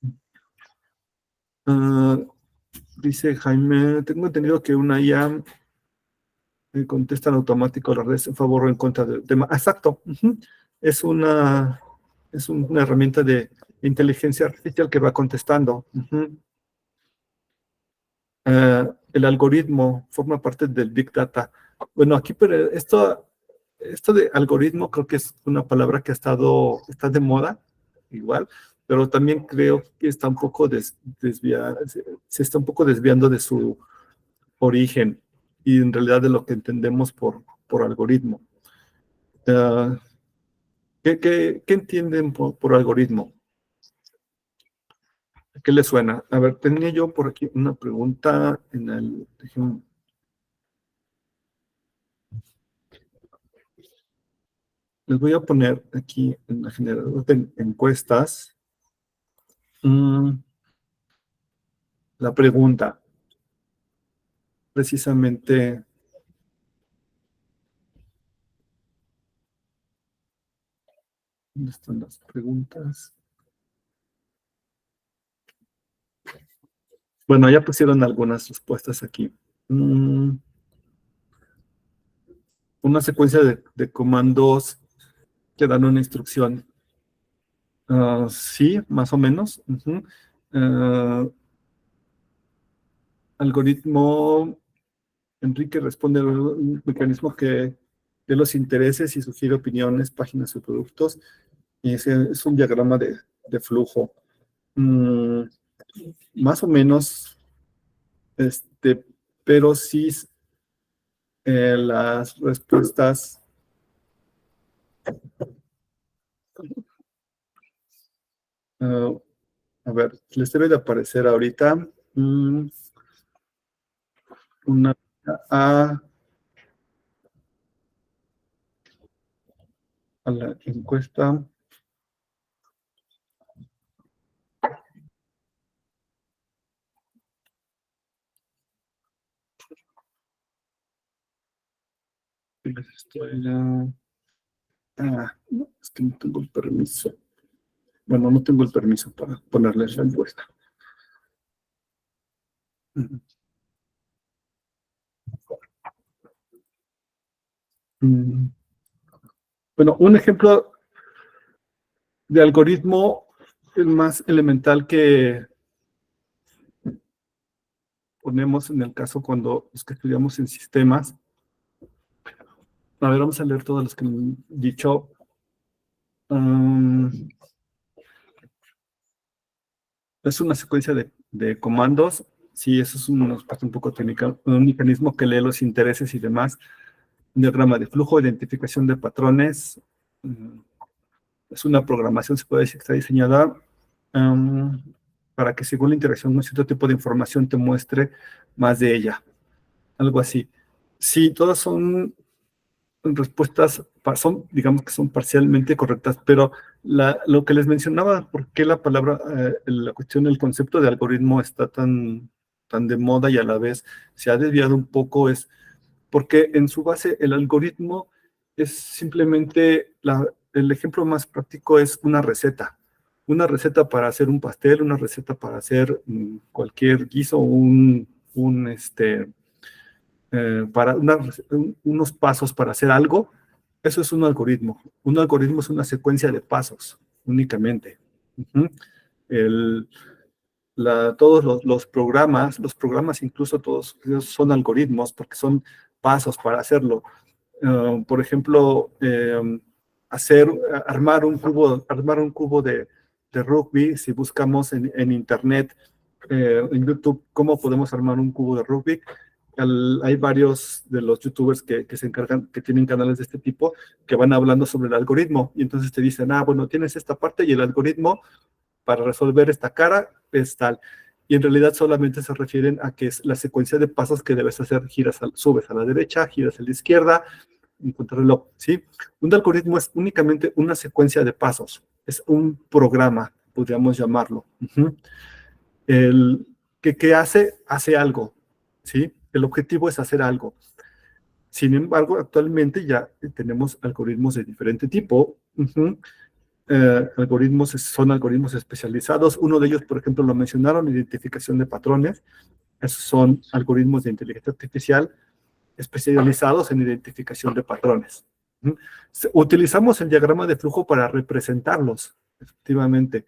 Dice Jaime, tengo entendido que una IA contesta en automático las redes en favor o en contra del tema. Exacto. Es una herramienta de inteligencia artificial que va contestando. El algoritmo forma parte del Big Data. Bueno, aquí, pero esto de algoritmo creo que es una palabra que está de moda, igual, pero también creo que está un poco se está un poco desviando de su origen, y en realidad de lo que entendemos por algoritmo. ¿Qué entienden por algoritmo? ¿Qué les suena? A ver, tenía yo por aquí una pregunta les voy a poner aquí en la generador de encuestas la pregunta. Precisamente, ¿dónde están las preguntas? Bueno, ya pusieron algunas respuestas aquí. Una secuencia de comandos que dan una instrucción. Sí, más o menos. Algoritmo, Enrique responde a un mecanismo que de los intereses y sugiere opiniones, páginas o productos. Y es un diagrama de flujo. Más o menos, pero sí las respuestas. A ver, les debe de aparecer ahorita una a la encuesta. No, es que no tengo el permiso. Bueno, no tengo el permiso para ponerles la encuesta. Bueno, un ejemplo de algoritmo, el más elemental que ponemos en el caso cuando los que estudiamos en sistemas. A ver, vamos a leer todos los que me han dicho. Es una secuencia de comandos. Sí, eso es una parte un poco técnica. Un mecanismo que lee los intereses y demás. Un diagrama de flujo, identificación de patrones. Es una programación, se puede decir que está diseñada para que según la interacción con cierto tipo de información te muestre más de ella. Algo así. Sí, todas son respuestas son, digamos que son parcialmente correctas, pero lo que les mencionaba, por qué la palabra, la cuestión, el concepto de algoritmo está tan de moda y a la vez se ha desviado un poco, es porque en su base el algoritmo es simplemente, el ejemplo más práctico es una receta para hacer un pastel, una receta para hacer cualquier guiso, para unos pasos para hacer algo. Eso es un algoritmo. Un algoritmo es una secuencia de pasos únicamente. Uh-huh. Todos los programas incluso todos son algoritmos porque son pasos para hacerlo. Por ejemplo, armar un cubo de rugby. Si buscamos en internet, en YouTube, cómo podemos armar un cubo de rugby, hay varios de los youtubers que se encargan, que tienen canales de este tipo, que van hablando sobre el algoritmo, y entonces te dicen, bueno, tienes esta parte y el algoritmo para resolver esta cara es tal. Y en realidad solamente se refieren a que es la secuencia de pasos que debes hacer. Subes a la derecha, giras a la izquierda, encontrarlo, ¿sí? Un algoritmo es únicamente una secuencia de pasos, es un programa, podríamos llamarlo. Uh-huh. ¿Qué hace? Hace algo, ¿sí? El objetivo es hacer algo. Sin embargo, actualmente ya tenemos algoritmos de diferente tipo. Uh-huh. Son algoritmos especializados. Uno de ellos, por ejemplo, lo mencionaron, identificación de patrones. Esos son algoritmos de inteligencia artificial especializados en identificación de patrones. Uh-huh. Utilizamos el diagrama de flujo para representarlos, efectivamente.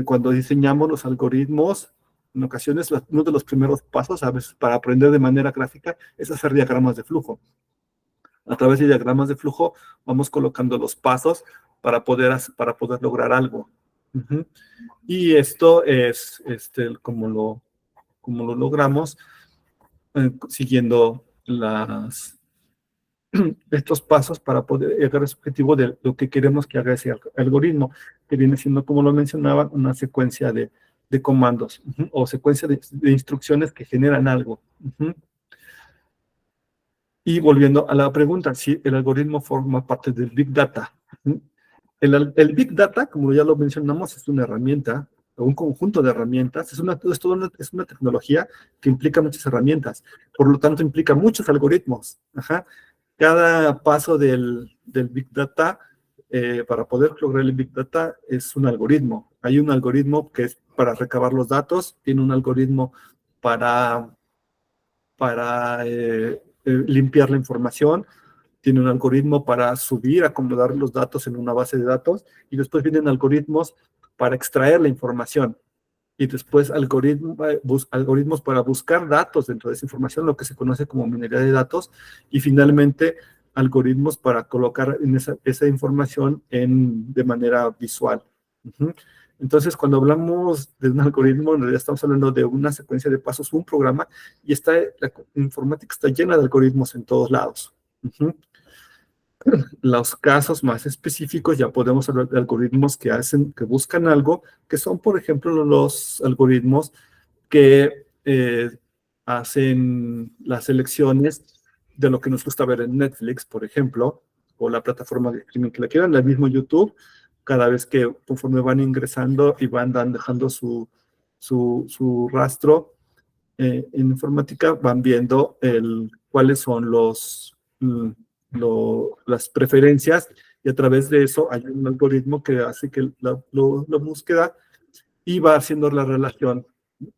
Cuando diseñamos los algoritmos, en ocasiones uno de los primeros pasos, a veces para aprender de manera gráfica, es hacer diagramas de flujo. A través de diagramas de flujo vamos colocando los pasos para poder lograr algo. Uh-huh. Y esto es como lo logramos siguiendo estos pasos para poder llegar a ese objetivo de lo que queremos que haga ese algoritmo, que viene siendo, como lo mencionaba, una secuencia de comandos, uh-huh, o secuencia de instrucciones que generan algo. Uh-huh. Y volviendo a la pregunta, si el algoritmo forma parte del Big Data. Uh-huh. El Big Data, como ya lo mencionamos, es una herramienta, un conjunto de herramientas, es una tecnología que implica muchas herramientas, por lo tanto implica muchos algoritmos. Ajá. Cada paso del Big Data, para poder lograr el Big Data, es un algoritmo. Hay un algoritmo que es para recabar los datos, tiene un algoritmo para limpiar la información, tiene un algoritmo para subir, acomodar los datos en una base de datos, y después vienen algoritmos para extraer la información, y después algoritmos para buscar datos dentro de esa información, lo que se conoce como minería de datos, y finalmente algoritmos para colocar esa información de manera visual. Uh-huh. Entonces, cuando hablamos de un algoritmo, en realidad estamos hablando de una secuencia de pasos, un programa, y la informática está llena de algoritmos en todos lados. Uh-huh. Los casos más específicos, ya podemos hablar de algoritmos que buscan algo, que son, por ejemplo, los algoritmos que hacen las selecciones de lo que nos gusta ver en Netflix, por ejemplo, o la plataforma de streaming que la quieran, el mismo YouTube. Cada vez que conforme van ingresando y van dejando su rastro en informática, van viendo cuáles son las preferencias, y a través de eso hay un algoritmo que hace que la búsqueda y va haciendo la relación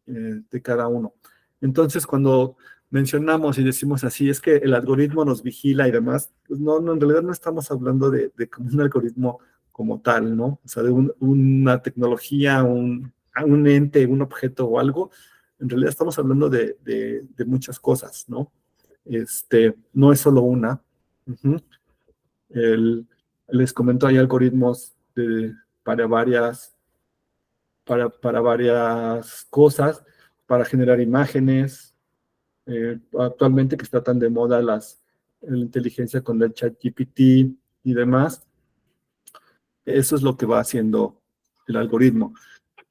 de cada uno. Entonces, cuando mencionamos y decimos así, es que el algoritmo nos vigila y demás, pues no, en realidad no estamos hablando de un algoritmo como tal, ¿no? O sea, de una tecnología, un ente, un objeto o algo. En realidad estamos hablando de muchas cosas, ¿no? No es solo una. Uh-huh. Les comento, hay algoritmos para varias cosas, para generar imágenes. Actualmente que está tan de moda la inteligencia con el ChatGPT y demás. Eso es lo que va haciendo el algoritmo.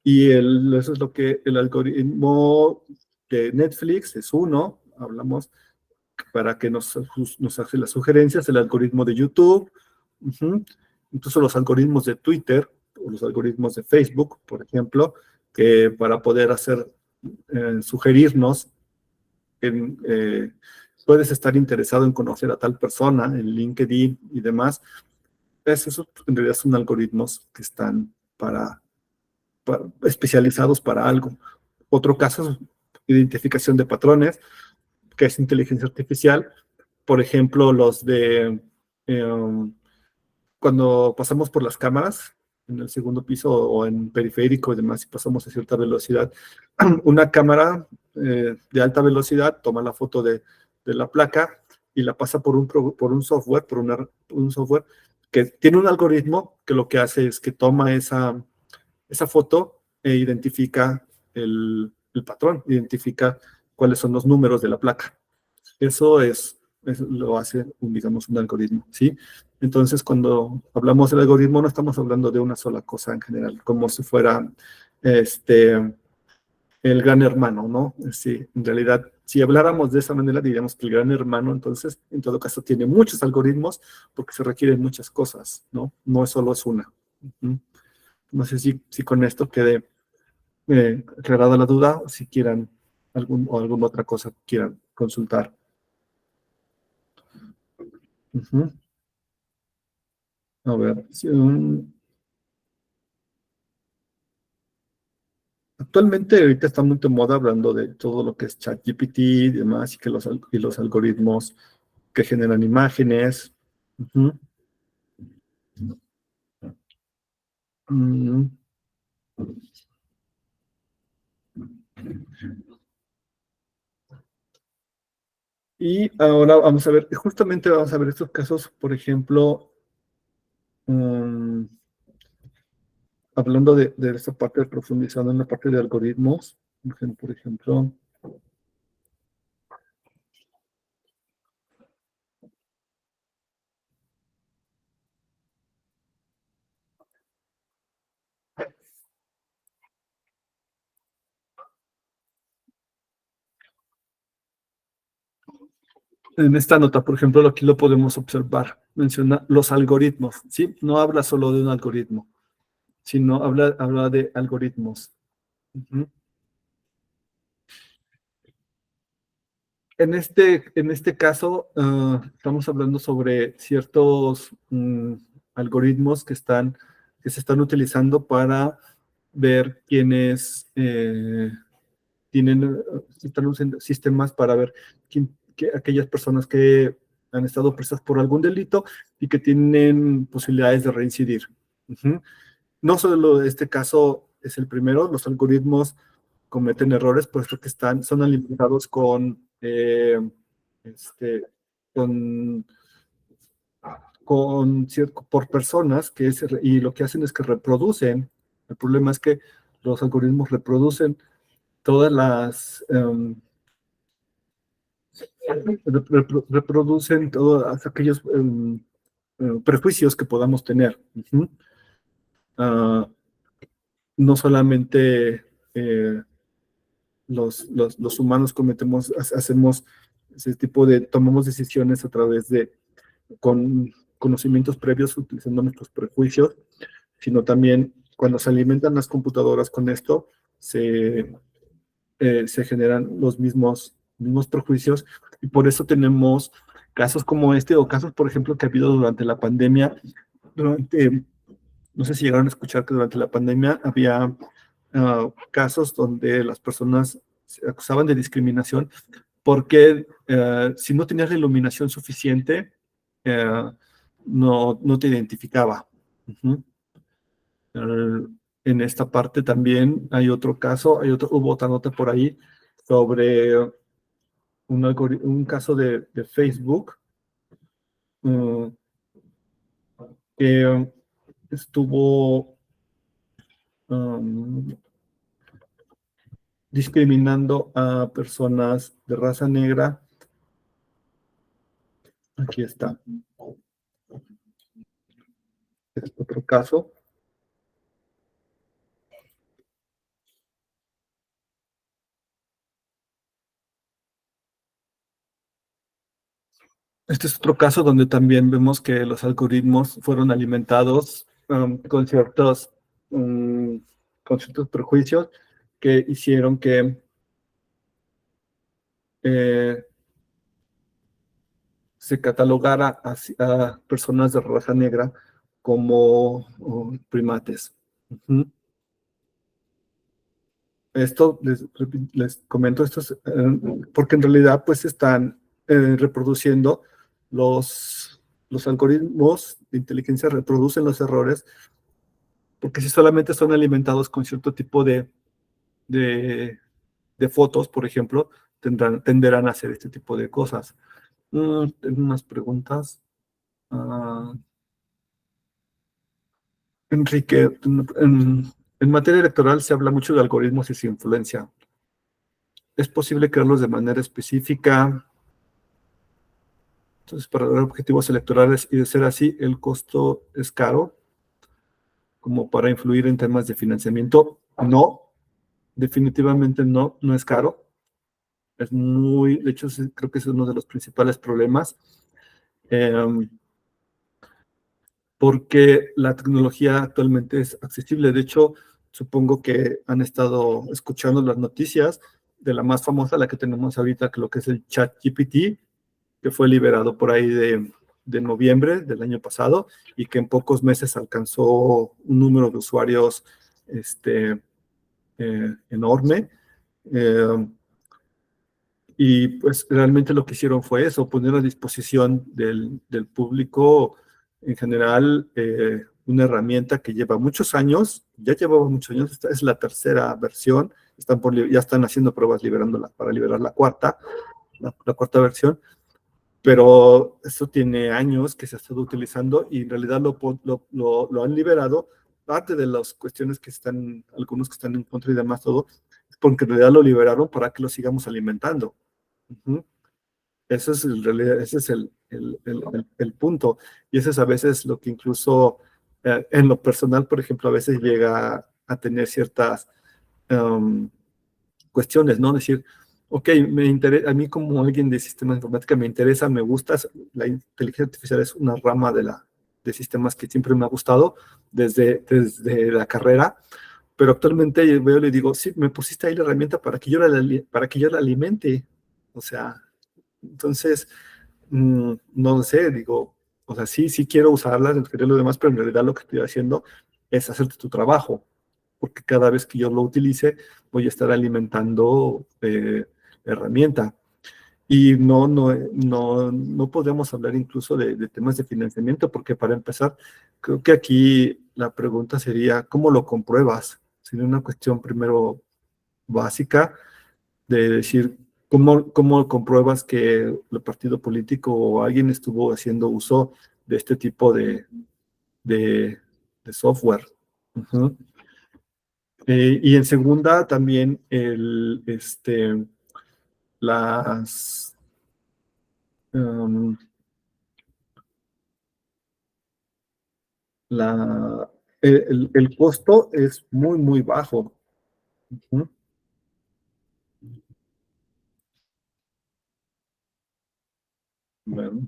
Y eso es lo que el algoritmo de Netflix es uno, hablamos, para que nos hace las sugerencias, el algoritmo de YouTube, incluso los algoritmos de Twitter o los algoritmos de Facebook, por ejemplo, que para poder sugerirnos puedes estar interesado en conocer a tal persona en LinkedIn y demás. Eso en realidad son algoritmos que están especializados para algo. Otro caso es identificación de patrones, que es inteligencia artificial. Por ejemplo, los de cuando pasamos por las cámaras en el segundo piso o en periférico y demás, y pasamos a cierta velocidad, una cámara de alta velocidad toma la foto de la placa y la pasa por un software, un software que tiene un algoritmo que lo que hace es que toma esa foto e identifica el patrón, identifica cuáles son los números de la placa. Eso lo hace, digamos, un algoritmo, ¿sí? Entonces, cuando hablamos del algoritmo, no estamos hablando de una sola cosa en general, como si fuera el gran hermano, ¿no? Sí, en realidad, si habláramos de esa manera, diríamos que el gran hermano, entonces, en todo caso, tiene muchos algoritmos porque se requieren muchas cosas, ¿no? No solo es una. No sé si con esto quede aclarada la duda, o si quieran alguna otra cosa que quieran consultar. A ver, actualmente ahorita está muy de moda hablando de todo lo que es ChatGPT y demás, y los algoritmos que generan imágenes. Mm, Y ahora justamente vamos a ver estos casos, por ejemplo, hablando de esta parte, profundizando en la parte de algoritmos, por ejemplo, en esta nota, por ejemplo, aquí lo podemos observar. Menciona los algoritmos, ¿sí? No habla solo de un algoritmo, sino habla de algoritmos. En este caso, estamos hablando sobre ciertos algoritmos que se están utilizando para ver quiénes están usando sistemas para ver aquellas personas que han estado presas por algún delito y que tienen posibilidades de reincidir. No solo este caso es el primero, los algoritmos cometen errores, puesto que son alimentados con, por personas y lo que hacen es que reproducen. El problema es que los algoritmos reproducen todas reproducen todos aquellos prejuicios que podamos tener. No solamente los humanos hacemos ese tipo tomamos decisiones a través con conocimientos previos utilizando nuestros prejuicios, sino también cuando se alimentan las computadoras con esto, se generan los mismos prejuicios, y por eso tenemos casos como este, o casos, por ejemplo, que ha habido durante la pandemia. No sé si llegaron a escuchar que durante la pandemia había casos donde las personas se acusaban de discriminación porque si no tenías la iluminación suficiente, no te identificaba. En esta parte también hay otro caso, hubo otra nota por ahí sobre un caso de Facebook que estuvo discriminando a personas de raza negra. Aquí está. Es otro caso. Este es otro caso donde también vemos que los algoritmos fueron alimentados con ciertos prejuicios que hicieron que se catalogara a personas de raza negra como primates. Esto, les comento esto, porque en realidad pues están reproduciendo los algoritmos de inteligencia, reproducen los errores, porque si solamente son alimentados con cierto tipo de fotos, por ejemplo, tenderán a hacer este tipo de cosas. Tengo unas preguntas. Enrique, en materia electoral se habla mucho de algoritmos y su influencia. ¿Es posible crearlos de manera específica? Entonces, para lograr objetivos electorales, y de ser así, el costo es caro, como para influir en temas de financiamiento. No, definitivamente no es caro. Es muy, de hecho, creo que es uno de los principales problemas. Porque la tecnología actualmente es accesible. De hecho, supongo que han estado escuchando las noticias de la más famosa, la que tenemos ahorita, que lo que es el ChatGPT, que fue liberado por ahí de noviembre del año pasado y que en pocos meses alcanzó un número de usuarios enorme. Y pues realmente lo que hicieron fue eso, poner a disposición del público en general una herramienta que lleva muchos años, ya llevaba muchos años, esta es la tercera versión, ya están haciendo pruebas para liberar la cuarta versión, pero eso tiene años que se ha estado utilizando y en realidad lo han liberado. Parte de las cuestiones que están, algunos que están en contra y demás todo, es porque en realidad lo liberaron para que lo sigamos alimentando. Ese es, el punto. Y eso es a veces lo que incluso en lo personal, por ejemplo, a veces llega a tener ciertas cuestiones, ¿no? Decir, ok, a mí como alguien de sistemas de informática me interesa, me gusta, la inteligencia artificial es una rama de sistemas que siempre me ha gustado desde la carrera, pero actualmente veo y le digo, sí, me pusiste ahí la herramienta para que yo la alimente. O sea, entonces, no sé, digo, o sea, sí quiero usarla, quiero lo demás, pero en realidad lo que estoy haciendo es hacerte tu trabajo, porque cada vez que yo lo utilice, voy a estar alimentando la herramienta. Y no podemos hablar incluso de temas de financiamiento, porque para empezar, creo que aquí la pregunta sería, ¿cómo lo compruebas? Sería una cuestión primero básica de decir, ¿cómo compruebas que el partido político o alguien estuvo haciendo uso de este tipo de software? Y en segunda, también las... el costo es muy, muy bajo. Bueno,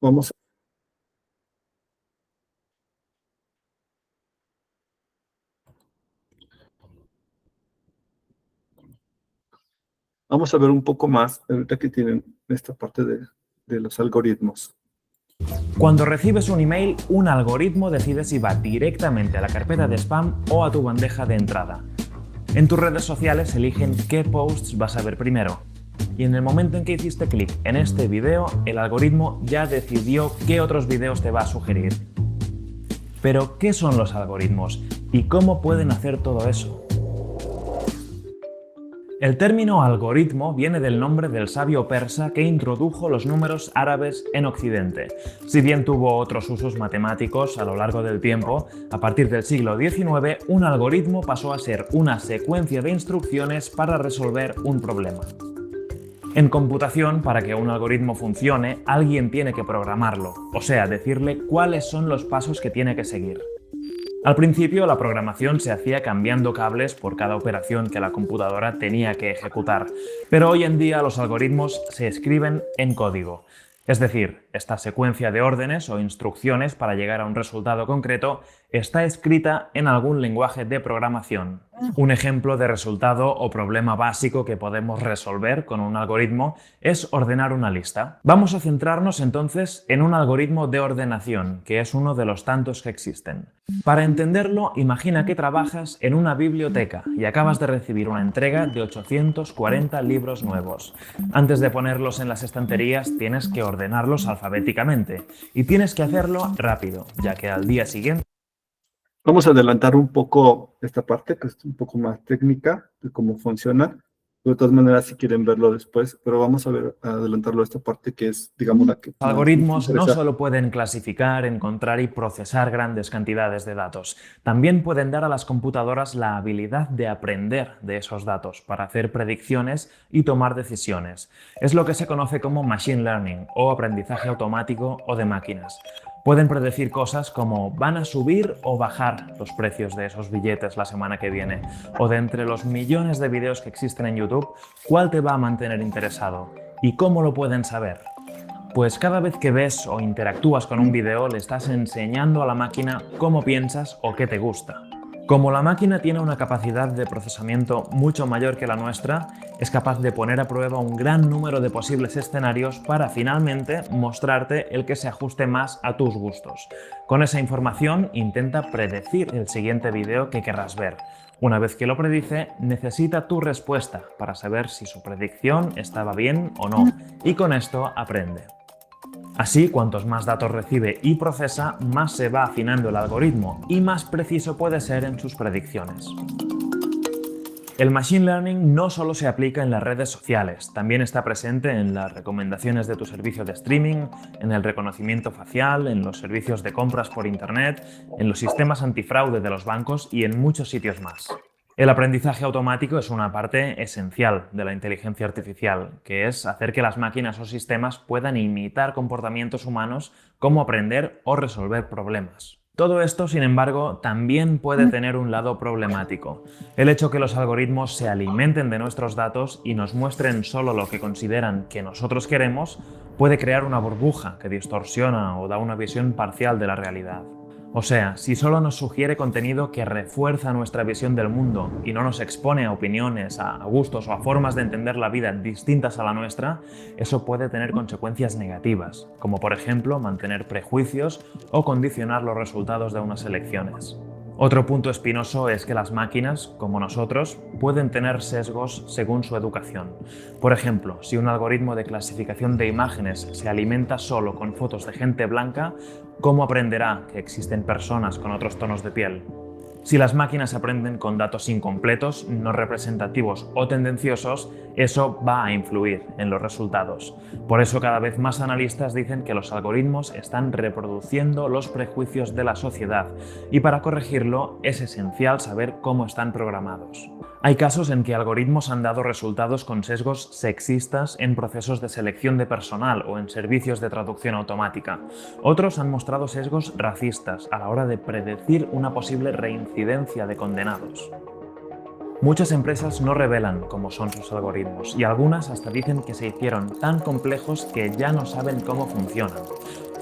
vamos a ver un poco más, ahorita que tienen esta parte de los algoritmos. Cuando recibes un email, un algoritmo decide si va directamente a la carpeta de spam o a tu bandeja de entrada. En tus redes sociales eligen qué posts vas a ver primero. Y en el momento en que hiciste clic en este video, el algoritmo ya decidió qué otros videos te va a sugerir. Pero, ¿qué son los algoritmos? ¿Y cómo pueden hacer todo eso? El término algoritmo viene del nombre del sabio persa que introdujo los números árabes en Occidente. Si bien tuvo otros usos matemáticos a lo largo del tiempo, a partir del siglo XIX, un algoritmo pasó a ser una secuencia de instrucciones para resolver un problema. En computación, para que un algoritmo funcione, alguien tiene que programarlo, o sea, decirle cuáles son los pasos que tiene que seguir. Al principio, la programación se hacía cambiando cables por cada operación que la computadora tenía que ejecutar, pero hoy en día los algoritmos se escriben en código. Es decir, esta secuencia de órdenes o instrucciones para llegar a un resultado concreto está escrita en algún lenguaje de programación. Un ejemplo de resultado o problema básico que podemos resolver con un algoritmo es ordenar una lista. Vamos a centrarnos entonces en un algoritmo de ordenación, que es uno de los tantos que existen. Para entenderlo, imagina que trabajas en una biblioteca y acabas de recibir una entrega de 840 libros nuevos. Antes de ponerlos en las estanterías, tienes que ordenarlos alfabéticamente y tienes que hacerlo rápido, ya que al día siguiente Vamos a adelantar un poco esta parte, que es un poco más técnica de cómo funciona. De todas maneras, si quieren verlo después, pero vamos a adelantarlo esta parte que es, digamos, la que los algoritmos más no interesa. solo pueden clasificar, encontrar y procesar grandes cantidades de datos, también pueden dar a las computadoras la habilidad de aprender de esos datos para hacer predicciones y tomar decisiones. Es lo que se conoce como machine learning o aprendizaje automático o de máquinas. Pueden predecir cosas como van a subir o bajar los precios de esos billetes la semana que viene, o de entre los millones de vídeos que existen en YouTube, ¿cuál te va a mantener interesado? ¿Y cómo lo pueden saber? Pues cada vez que ves o interactúas con un vídeo le estás enseñando a la máquina cómo piensas o qué te gusta. Como la máquina tiene una capacidad de procesamiento mucho mayor que la nuestra, es capaz de poner a prueba un gran número de posibles escenarios para finalmente mostrarte el que se ajuste más a tus gustos. Con esa información intenta predecir el siguiente vídeo que querrás ver. Una vez que lo predice, necesita tu respuesta para saber si su predicción estaba bien o no, y con esto aprende. Así, cuantos más datos recibe y procesa, más se va afinando el algoritmo y más preciso puede ser en sus predicciones. El Machine Learning no solo se aplica en las redes sociales, también está presente en las recomendaciones de tu servicio de streaming, en el reconocimiento facial, en los servicios de compras por Internet, en los sistemas antifraude de los bancos y en muchos sitios más. El aprendizaje automático es una parte esencial de la inteligencia artificial, que es hacer que las máquinas o sistemas puedan imitar comportamientos humanos como aprender o resolver problemas. Todo esto, sin embargo, también puede tener un lado problemático. El hecho que los algoritmos se alimenten de nuestros datos y nos muestren solo lo que consideran que nosotros queremos puede crear una burbuja que distorsiona o da una visión parcial de la realidad. O sea, si solo nos sugiere contenido que refuerza nuestra visión del mundo y no nos expone a opiniones, a gustos o a formas de entender la vida distintas a la nuestra, eso puede tener consecuencias negativas, como por ejemplo mantener prejuicios o condicionar los resultados de unas elecciones. Otro punto espinoso es que las máquinas, como nosotros, pueden tener sesgos según su educación. Por ejemplo, si un algoritmo de clasificación de imágenes se alimenta solo con fotos de gente blanca, ¿cómo aprenderá que existen personas con otros tonos de piel? Si las máquinas aprenden con datos incompletos, no representativos o tendenciosos, eso va a influir en los resultados. Por eso cada vez más analistas dicen que los algoritmos están reproduciendo los prejuicios de la sociedad y para corregirlo es esencial saber cómo están programados. Hay casos en que algoritmos han dado resultados con sesgos sexistas en procesos de selección de personal o en servicios de traducción automática. Otros han mostrado sesgos racistas a la hora de predecir una posible reincidencia de condenados. Muchas empresas no revelan cómo son sus algoritmos y algunas hasta dicen que se hicieron tan complejos que ya no saben cómo funcionan.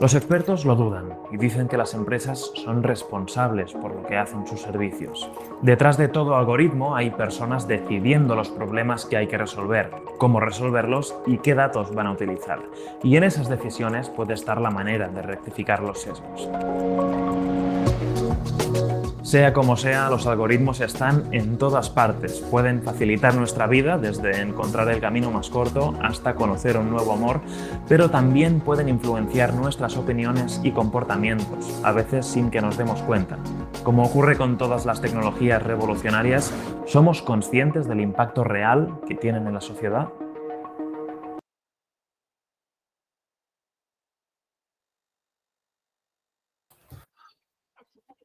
Los expertos lo dudan y dicen que las empresas son responsables por lo que hacen sus servicios. Detrás de todo algoritmo hay personas decidiendo los problemas que hay que resolver, cómo resolverlos y qué datos van a utilizar. Y en esas decisiones puede estar la manera de rectificar los sesgos. Sea como sea, los algoritmos están en todas partes. Pueden facilitar nuestra vida, desde encontrar el camino más corto hasta conocer un nuevo amor, pero también pueden influenciar nuestras opiniones y comportamientos, a veces sin que nos demos cuenta. Como ocurre con todas las tecnologías revolucionarias, ¿somos conscientes del impacto real que tienen en la sociedad?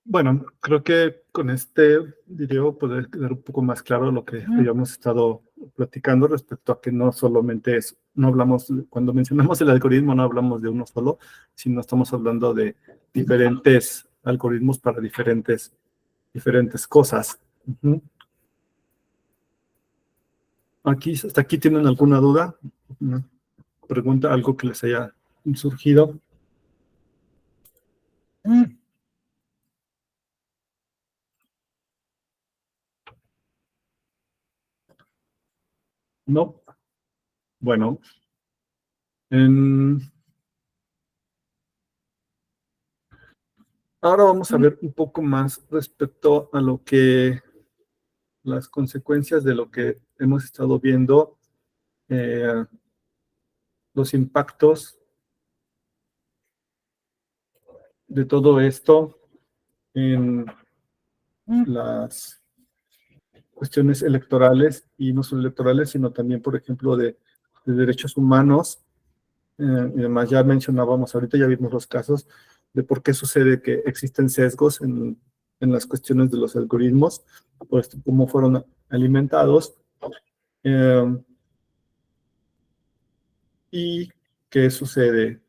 Bueno, creo que con este video puede quedar un poco más claro lo que habíamos estado platicando respecto a que no solamente es, no hablamos, cuando mencionamos el algoritmo no hablamos de uno solo, sino estamos hablando de diferentes algoritmos para diferentes diferentes cosas. Uh-huh. ¿Hasta aquí tienen alguna duda? ¿Una pregunta, algo que les haya surgido? No. Bueno. Ahora vamos a ver un poco más respecto a lo que las consecuencias de lo que hemos estado viendo, los impactos de todo esto en las cuestiones electorales, y no solo electorales, sino también, por ejemplo, de derechos humanos. Y además ya mencionábamos, ahorita ya vimos los casos de por qué sucede que existen sesgos en las cuestiones de los algoritmos, pues cómo fueron alimentados, y qué sucede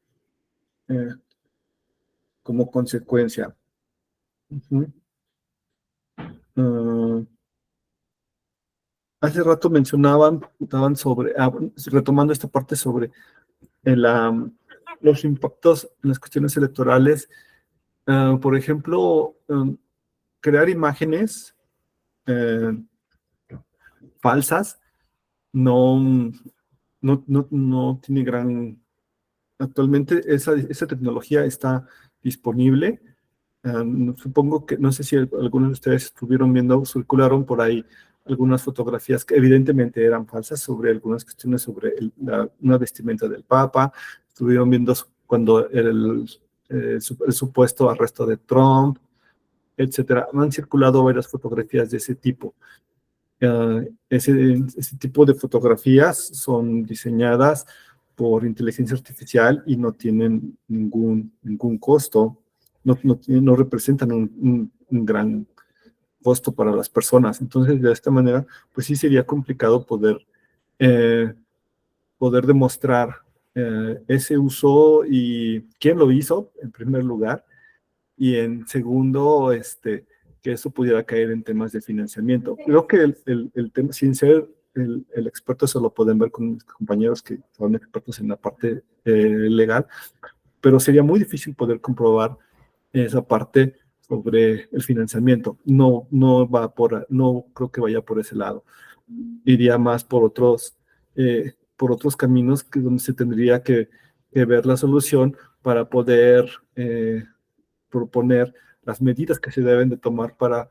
como consecuencia. Uh-huh. Hace rato estaban sobre, retomando esta parte sobre los impactos en las cuestiones electorales. Por ejemplo, crear imágenes falsas no tiene gran... Actualmente esa tecnología está disponible. Supongo que, no sé si algunos de ustedes estuvieron viendo, circularon por ahí algunas fotografías que evidentemente eran falsas sobre algunas cuestiones sobre una vestimenta del Papa. Estuvieron viendo cuando el supuesto arresto de Trump, etcétera. Han circulado varias fotografías de ese tipo. Ese tipo de fotografías son diseñadas por inteligencia artificial y no tienen ningún costo, no representan un gran costo para las personas. Entonces, de esta manera, pues sí sería complicado poder demostrar ese uso y quién lo hizo, en primer lugar, y en segundo, que eso pudiera caer en temas de financiamiento. Creo que el tema, sin ser el experto, eso lo pueden ver con mis compañeros que son expertos en la parte legal, pero sería muy difícil poder comprobar esa parte sobre el financiamiento. No creo que vaya por ese lado. Iría más por otros caminos donde se tendría que ver la solución para poder proponer las medidas que se deben de tomar para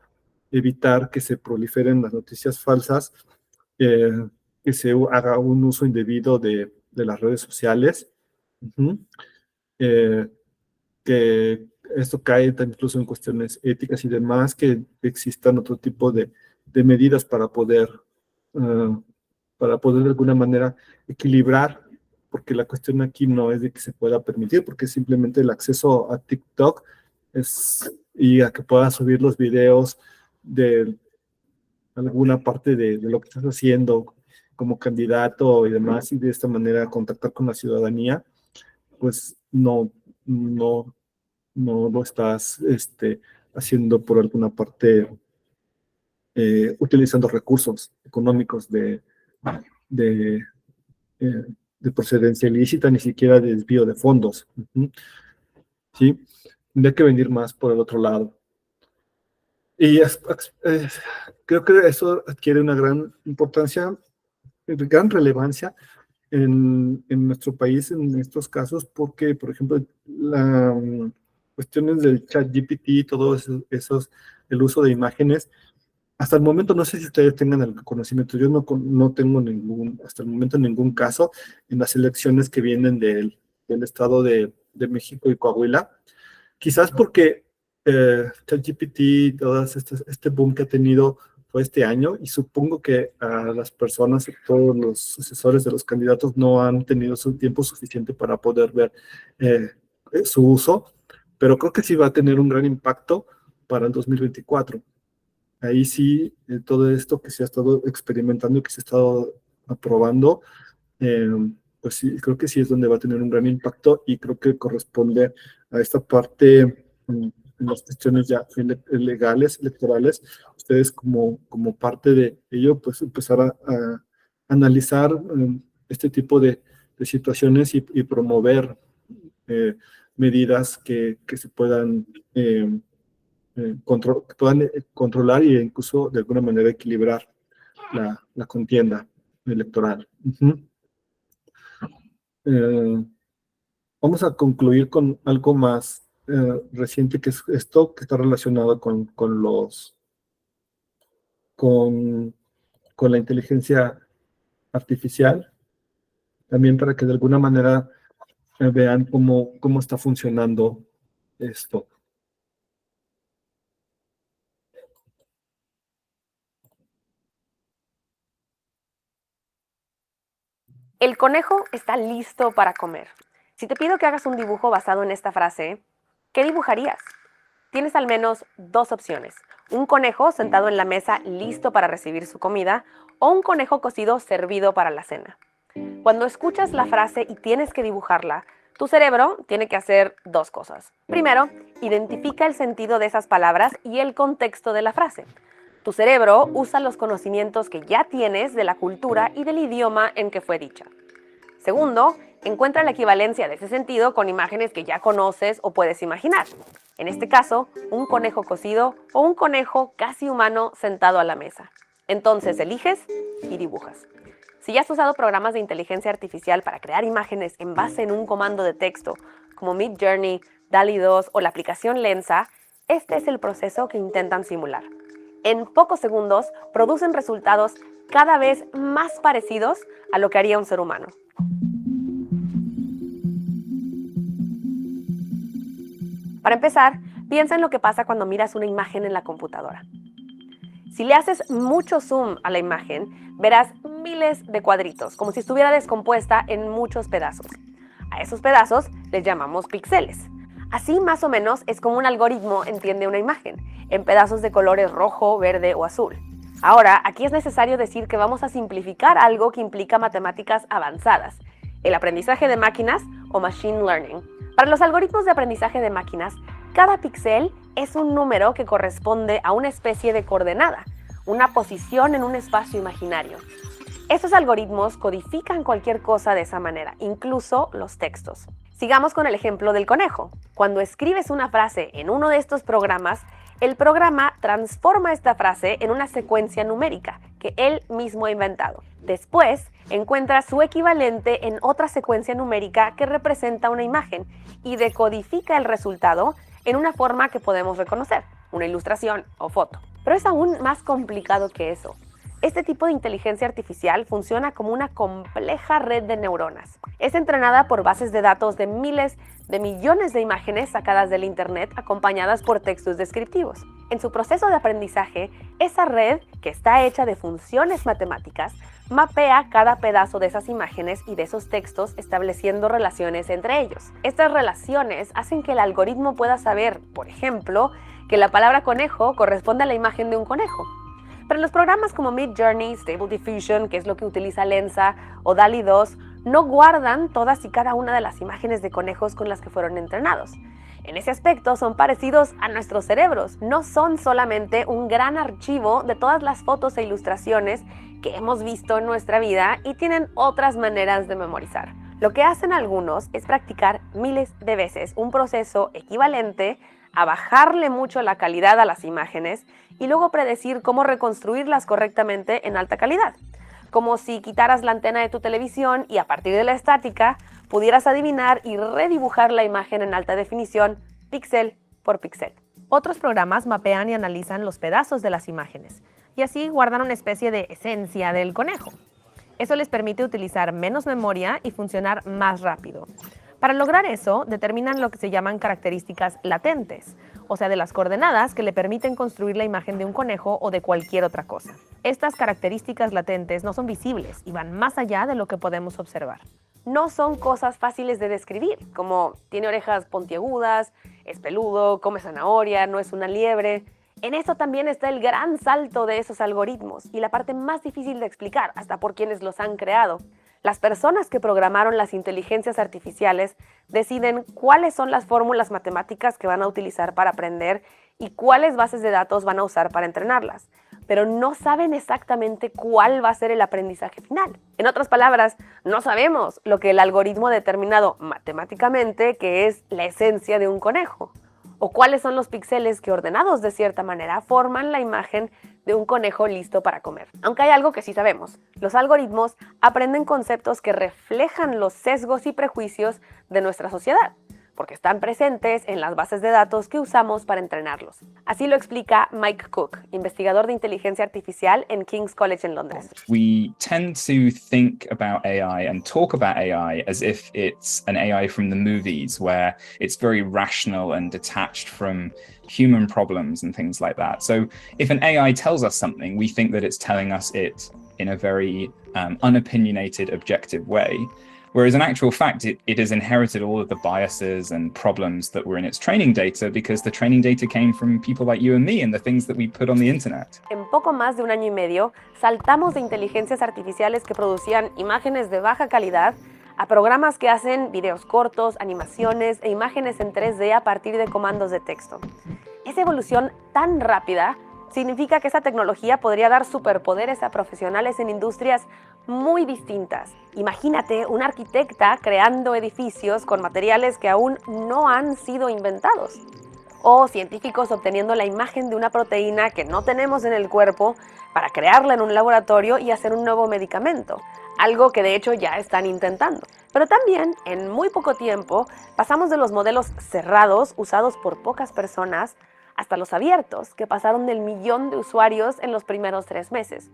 evitar que se proliferen las noticias falsas, que se haga un uso indebido de las redes sociales, uh-huh. Que esto cae incluso en cuestiones éticas y demás, que existan otro tipo de medidas para poder de alguna manera equilibrar, porque la cuestión aquí no es de que se pueda permitir, porque simplemente el acceso a TikTok y a que puedas subir los videos de alguna parte de lo que estás haciendo como candidato y demás, y de esta manera contactar con la ciudadanía, pues no lo estás haciendo por alguna parte utilizando recursos económicos de procedencia ilícita, ni siquiera de desvío de fondos. Uh-huh. ¿Sí? Tendría que venir más por el otro lado. Y creo que eso adquiere una gran importancia, gran relevancia en nuestro país en estos casos, porque, por ejemplo, cuestiones del ChatGPT, todo el uso de imágenes, hasta el momento, no sé si ustedes tengan el conocimiento, yo no tengo hasta el momento ningún caso en las elecciones que vienen del estado de México y Coahuila, quizás porque ChatGPT, este boom que ha tenido fue este año, y supongo que a las personas, todos los asesores de los candidatos no han tenido su tiempo suficiente para poder ver su uso, pero creo que sí va a tener un gran impacto para el 2024. Ahí sí, todo esto que se ha estado experimentando y que se ha estado aprobando, pues sí, creo que sí es donde va a tener un gran impacto, y creo que corresponde a esta parte en las cuestiones ya legales, electorales, ustedes como parte de ello, pues empezar a analizar este tipo de situaciones y promover medidas que se puedan controlar e incluso de alguna manera equilibrar la contienda electoral. Vamos a concluir con algo más reciente, que es esto que está relacionado con la inteligencia artificial, también para que de alguna manera vean cómo está funcionando esto. El conejo está listo para comer. Si te pido que hagas un dibujo basado en esta frase, ¿qué dibujarías? Tienes al menos dos opciones. Un conejo sentado en la mesa listo para recibir su comida o un conejo cocido servido para la cena. Cuando escuchas la frase y tienes que dibujarla, tu cerebro tiene que hacer dos cosas. Primero, identifica el sentido de esas palabras y el contexto de la frase. Tu cerebro usa los conocimientos que ya tienes de la cultura y del idioma en que fue dicha. Segundo, encuentra la equivalencia de ese sentido con imágenes que ya conoces o puedes imaginar. En este caso, un conejo cocido o un conejo casi humano sentado a la mesa. Entonces eliges y dibujas. Si ya has usado programas de inteligencia artificial para crear imágenes en base en un comando de texto, como Midjourney, DALL-E 2 o la aplicación Lensa, este es el proceso que intentan simular. En pocos segundos producen resultados cada vez más parecidos a lo que haría un ser humano. Para empezar, piensa en lo que pasa cuando miras una imagen en la computadora. Si le haces mucho zoom a la imagen, verás miles de cuadritos, como si estuviera descompuesta en muchos pedazos. A esos pedazos les llamamos píxeles. Así más o menos es como un algoritmo entiende una imagen, en pedazos de colores rojo, verde o azul. Ahora, aquí es necesario decir que vamos a simplificar algo que implica matemáticas avanzadas, el aprendizaje de máquinas o machine learning. Para los algoritmos de aprendizaje de máquinas, cada píxel es un número que corresponde a una especie de coordenada, una posición en un espacio imaginario. Estos algoritmos codifican cualquier cosa de esa manera, incluso los textos. Sigamos con el ejemplo del conejo. Cuando escribes una frase en uno de estos programas, el programa transforma esta frase en una secuencia numérica que él mismo ha inventado. Después, encuentra su equivalente en otra secuencia numérica que representa una imagen y decodifica el resultado en una forma que podemos reconocer, una ilustración o foto. Pero es aún más complicado que eso. Este tipo de inteligencia artificial funciona como una compleja red de neuronas. Es entrenada por bases de datos de miles de millones de imágenes sacadas del Internet acompañadas por textos descriptivos. En su proceso de aprendizaje, esa red, que está hecha de funciones matemáticas, mapea cada pedazo de esas imágenes y de esos textos estableciendo relaciones entre ellos. Estas relaciones hacen que el algoritmo pueda saber, por ejemplo, que la palabra conejo corresponde a la imagen de un conejo. Pero los programas como Midjourney, Stable Diffusion, que es lo que utiliza Lensa, o DALL-E 2, no guardan todas y cada una de las imágenes de conejos con las que fueron entrenados. En ese aspecto son parecidos a nuestros cerebros. No son solamente un gran archivo de todas las fotos e ilustraciones que hemos visto en nuestra vida y tienen otras maneras de memorizar. Lo que hacen algunos es practicar miles de veces un proceso equivalente a bajarle mucho la calidad a las imágenes y luego predecir cómo reconstruirlas correctamente en alta calidad. Como si quitaras la antena de tu televisión y a partir de la estática pudieras adivinar y redibujar la imagen en alta definición, píxel por píxel. Otros programas mapean y analizan los pedazos de las imágenes y así guardan una especie de esencia del conejo. Eso les permite utilizar menos memoria y funcionar más rápido. Para lograr eso, determinan lo que se llaman características latentes, o sea, de las coordenadas que le permiten construir la imagen de un conejo o de cualquier otra cosa. Estas características latentes no son visibles y van más allá de lo que podemos observar. No son cosas fáciles de describir, como tiene orejas puntiagudas, es peludo, come zanahoria, no es una liebre. En esto también está el gran salto de esos algoritmos y la parte más difícil de explicar, hasta por quienes los han creado. Las personas que programaron las inteligencias artificiales deciden cuáles son las fórmulas matemáticas que van a utilizar para aprender y cuáles bases de datos van a usar para entrenarlas, pero no saben exactamente cuál va a ser el aprendizaje final. En otras palabras, no sabemos lo que el algoritmo ha determinado matemáticamente que es la esencia de un conejo, o cuáles son los píxeles que, ordenados de cierta manera, forman la imagen de un conejo listo para comer. Aunque hay algo que sí sabemos: los algoritmos aprenden conceptos que reflejan los sesgos y prejuicios de nuestra sociedad, porque están presentes en las bases de datos que usamos para entrenarlos. Así lo explica Mike Cook, investigador de inteligencia artificial en King's College en Londres. We tend to think about AI and talk about AI as if it's an AI from the movies, where it's very rational and detached from human problems and things like that. So if an AI tells us something, we think that it's telling us it in a very unopinionated, objective way. Whereas in actual fact, it has inherited all of the biases and problems that were in its training data, because the training data came from people like you and me and the things that we put on the internet. En poco más de un año y medio, saltamos de inteligencias artificiales que producían imágenes de baja calidad a programas que hacen videos cortos, animaciones e imágenes en 3D a partir de comandos de texto. Esa evolución tan rápida significa que esa tecnología podría dar superpoderes a profesionales en industrias muy distintas. Imagínate una arquitecta creando edificios con materiales que aún no han sido inventados, o científicos obteniendo la imagen de una proteína que no tenemos en el cuerpo para crearla en un laboratorio y hacer un nuevo medicamento, algo que de hecho ya están intentando. Pero también, en muy poco tiempo, pasamos de los modelos cerrados usados por pocas personas hasta los abiertos, que pasaron del 1 millón de usuarios en los primeros 3 meses.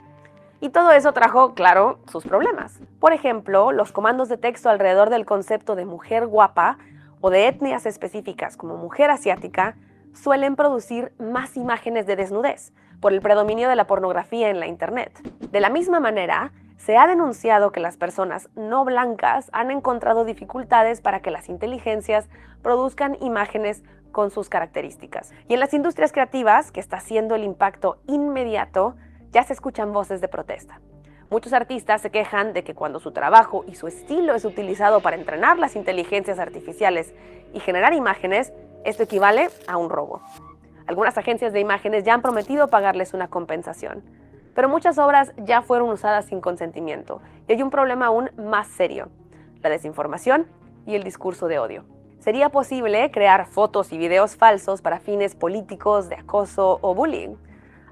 Y todo eso trajo, claro, sus problemas. Por ejemplo, los comandos de texto alrededor del concepto de mujer guapa o de etnias específicas como mujer asiática suelen producir más imágenes de desnudez por el predominio de la pornografía en la Internet. De la misma manera, se ha denunciado que las personas no blancas han encontrado dificultades para que las inteligencias produzcan imágenes con sus características. Y en las industrias creativas, que está siendo el impacto inmediato, ya se escuchan voces de protesta. Muchos artistas se quejan de que cuando su trabajo y su estilo es utilizado para entrenar las inteligencias artificiales y generar imágenes, esto equivale a un robo. Algunas agencias de imágenes ya han prometido pagarles una compensación, pero muchas obras ya fueron usadas sin consentimiento y hay un problema aún más serio: la desinformación y el discurso de odio. ¿Sería posible crear fotos y videos falsos para fines políticos, de acoso o bullying?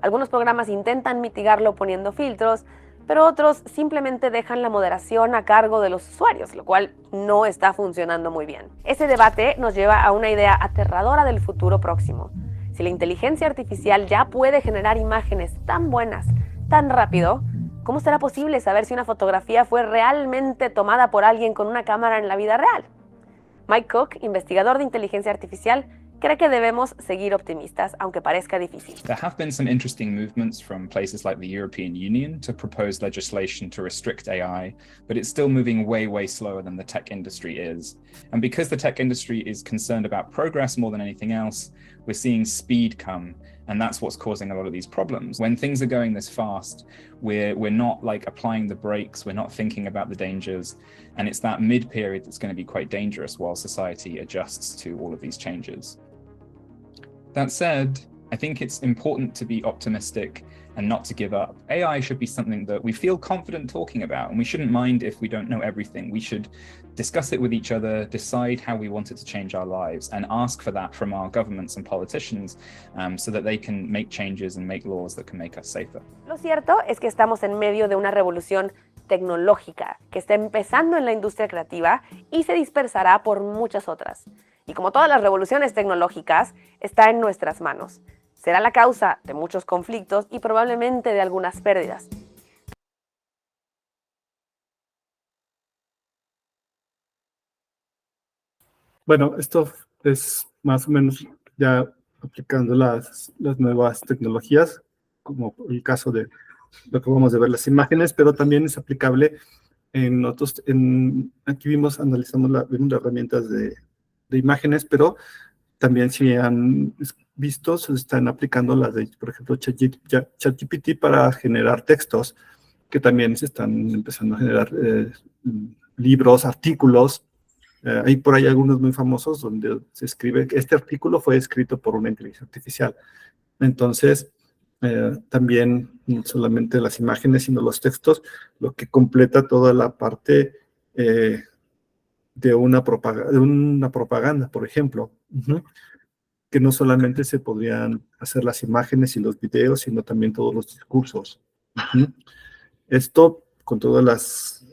Algunos programas intentan mitigarlo poniendo filtros, pero otros simplemente dejan la moderación a cargo de los usuarios, lo cual no está funcionando muy bien. Ese debate nos lleva a una idea aterradora del futuro próximo. Si la inteligencia artificial ya puede generar imágenes tan buenas, tan rápido, ¿cómo será posible saber si una fotografía fue realmente tomada por alguien con una cámara en la vida real? Mike Cook, investigador de inteligencia artificial, cree que debemos seguir optimistas, aunque parezca difícil. There have been some interesting movements from places like the European Union to propose legislation to restrict AI, but it's still moving way slower than the tech industry is. And because the tech industry is concerned about progress more than anything else, we're seeing speed come, and that's what's causing a lot of these problems. When things are going this fast, we're not like applying the brakes, we're not thinking about the dangers, and it's that mid-period that's going to be quite dangerous while society adjusts to all of these changes. That said, I think it's important to be optimistic and not to give up. AI should be something that we feel confident talking about, and we shouldn't mind if we don't know everything. We should discuss it with each other, decide how we want it to change our lives, and ask for that from our governments and politicians so that they can make changes and make laws that can make us safer. Lo cierto es que estamos en medio de una revolución tecnológica que está empezando en la industria creativa y se dispersará por muchas otras. Y como todas las revoluciones tecnológicas, está en nuestras manos. Será la causa de muchos conflictos y probablemente de algunas pérdidas. Bueno, esto es más o menos ya aplicando las nuevas tecnologías, como el caso de lo que vamos a ver las imágenes, pero también es aplicable en otros, aquí analizamos las herramientas de imágenes, pero también si han visto, se están aplicando las de, por ejemplo, ChatGPT para generar textos. que también se están empezando a generar libros, artículos. Hay por ahí algunos muy famosos donde se escribe que este artículo fue escrito por una inteligencia artificial. Entonces, también no solamente las imágenes, sino los textos, lo que completa toda la parte de una propaganda, por ejemplo, que no solamente se podrían hacer las imágenes y los videos, sino también todos los discursos. Esto con todas las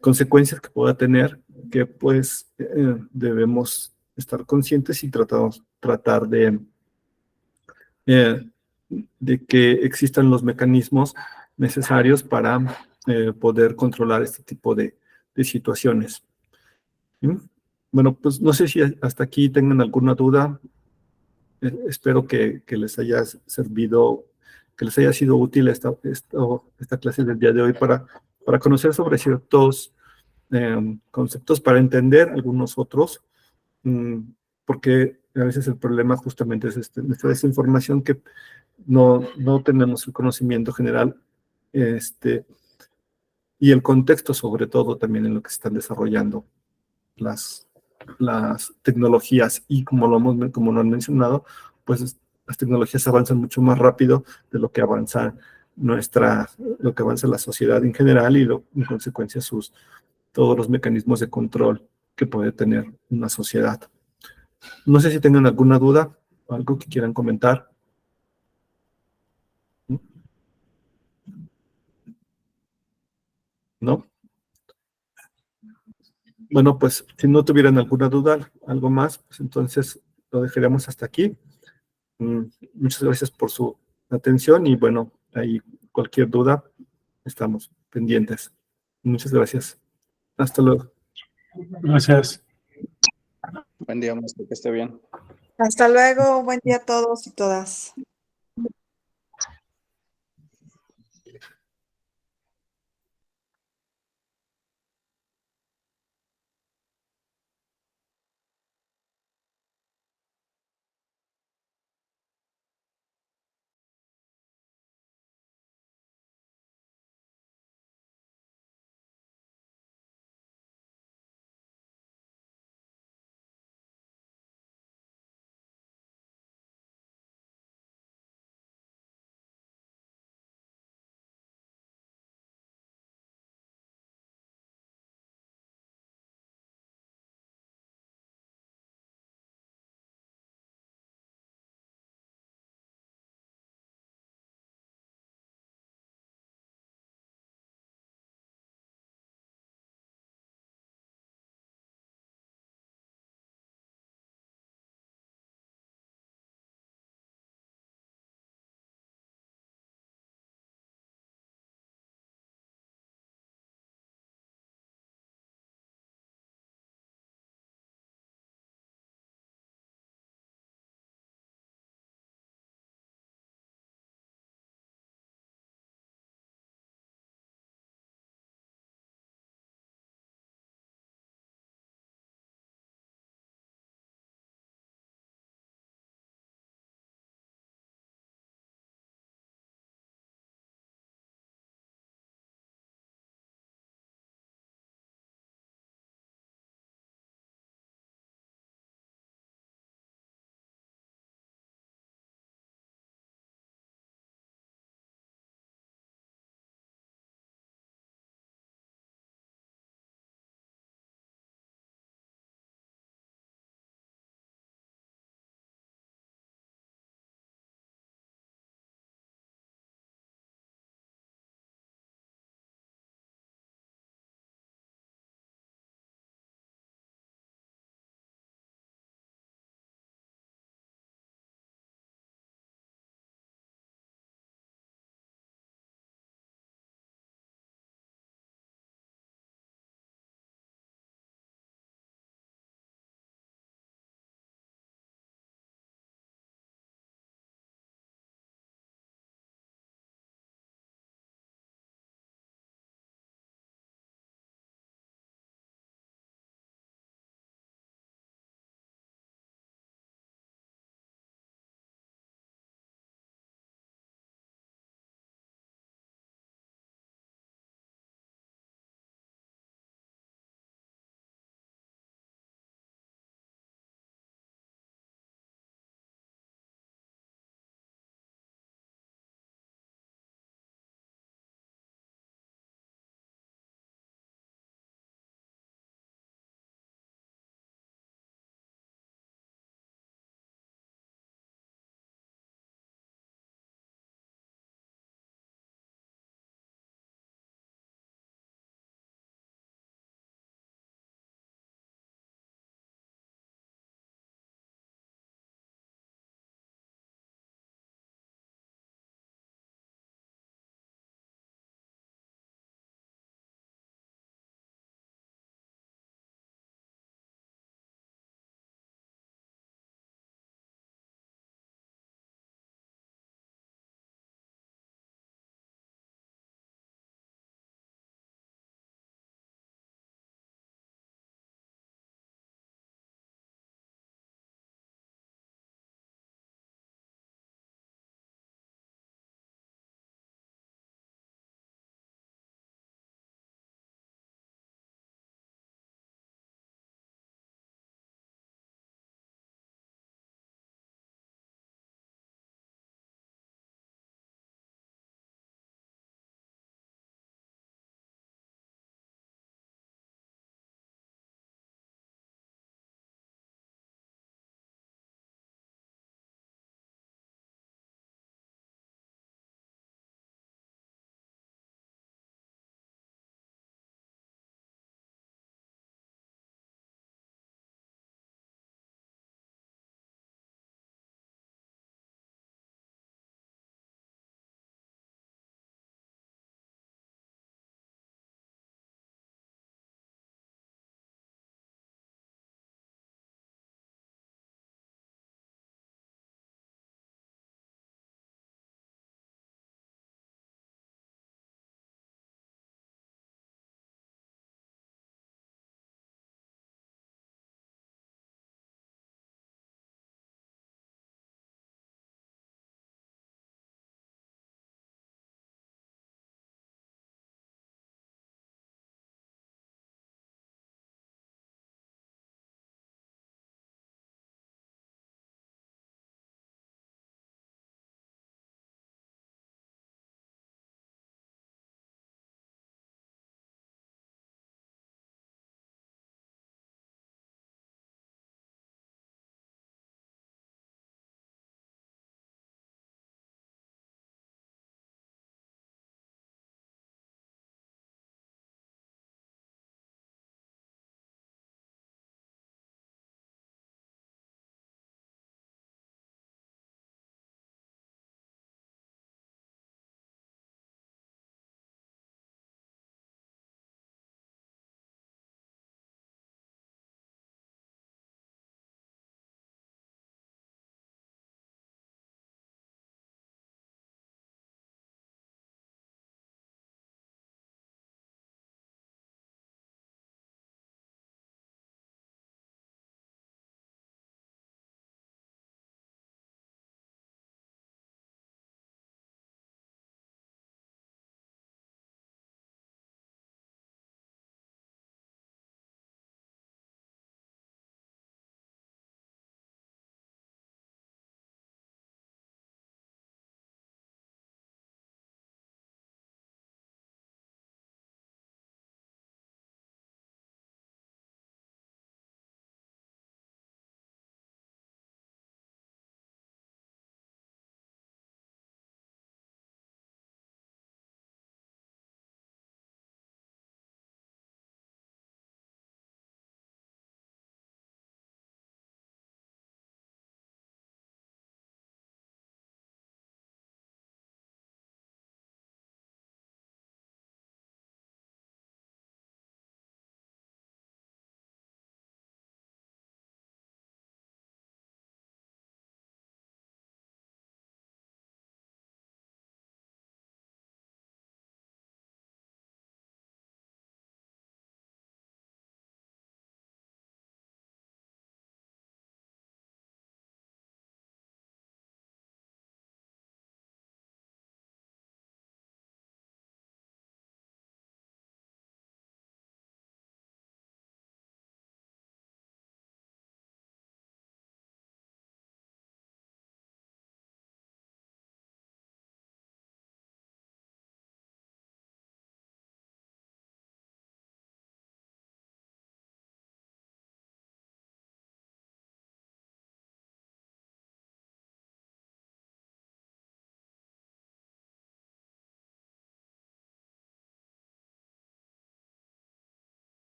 consecuencias que pueda tener, que pues debemos estar conscientes y tratar de que existan los mecanismos necesarios para poder controlar este tipo de situaciones. ¿Sí? Bueno, pues no sé si hasta aquí tengan alguna duda. Espero que les haya servido, que les haya sido útil esta clase del día de hoy para conocer sobre ciertos conceptos, para entender algunos otros, porque a veces el problema justamente es esta desinformación, que no tenemos el conocimiento general y el contexto, sobre todo, también en lo que se están desarrollando las tecnologías. Y como lo han mencionado, pues las tecnologías avanzan mucho más rápido de lo que avanza la sociedad en general, y en consecuencia todos los mecanismos de control que puede tener una sociedad. No sé si tengan alguna duda o algo que quieran comentar. ¿No? Bueno, pues si no tuvieran alguna duda, algo más, pues entonces lo dejaríamos hasta aquí. Muchas gracias por su atención y bueno, ahí cualquier duda, estamos pendientes. Muchas gracias. Hasta luego. Gracias. Buen día, maestro, que esté bien. Hasta luego, buen día a todos y todas.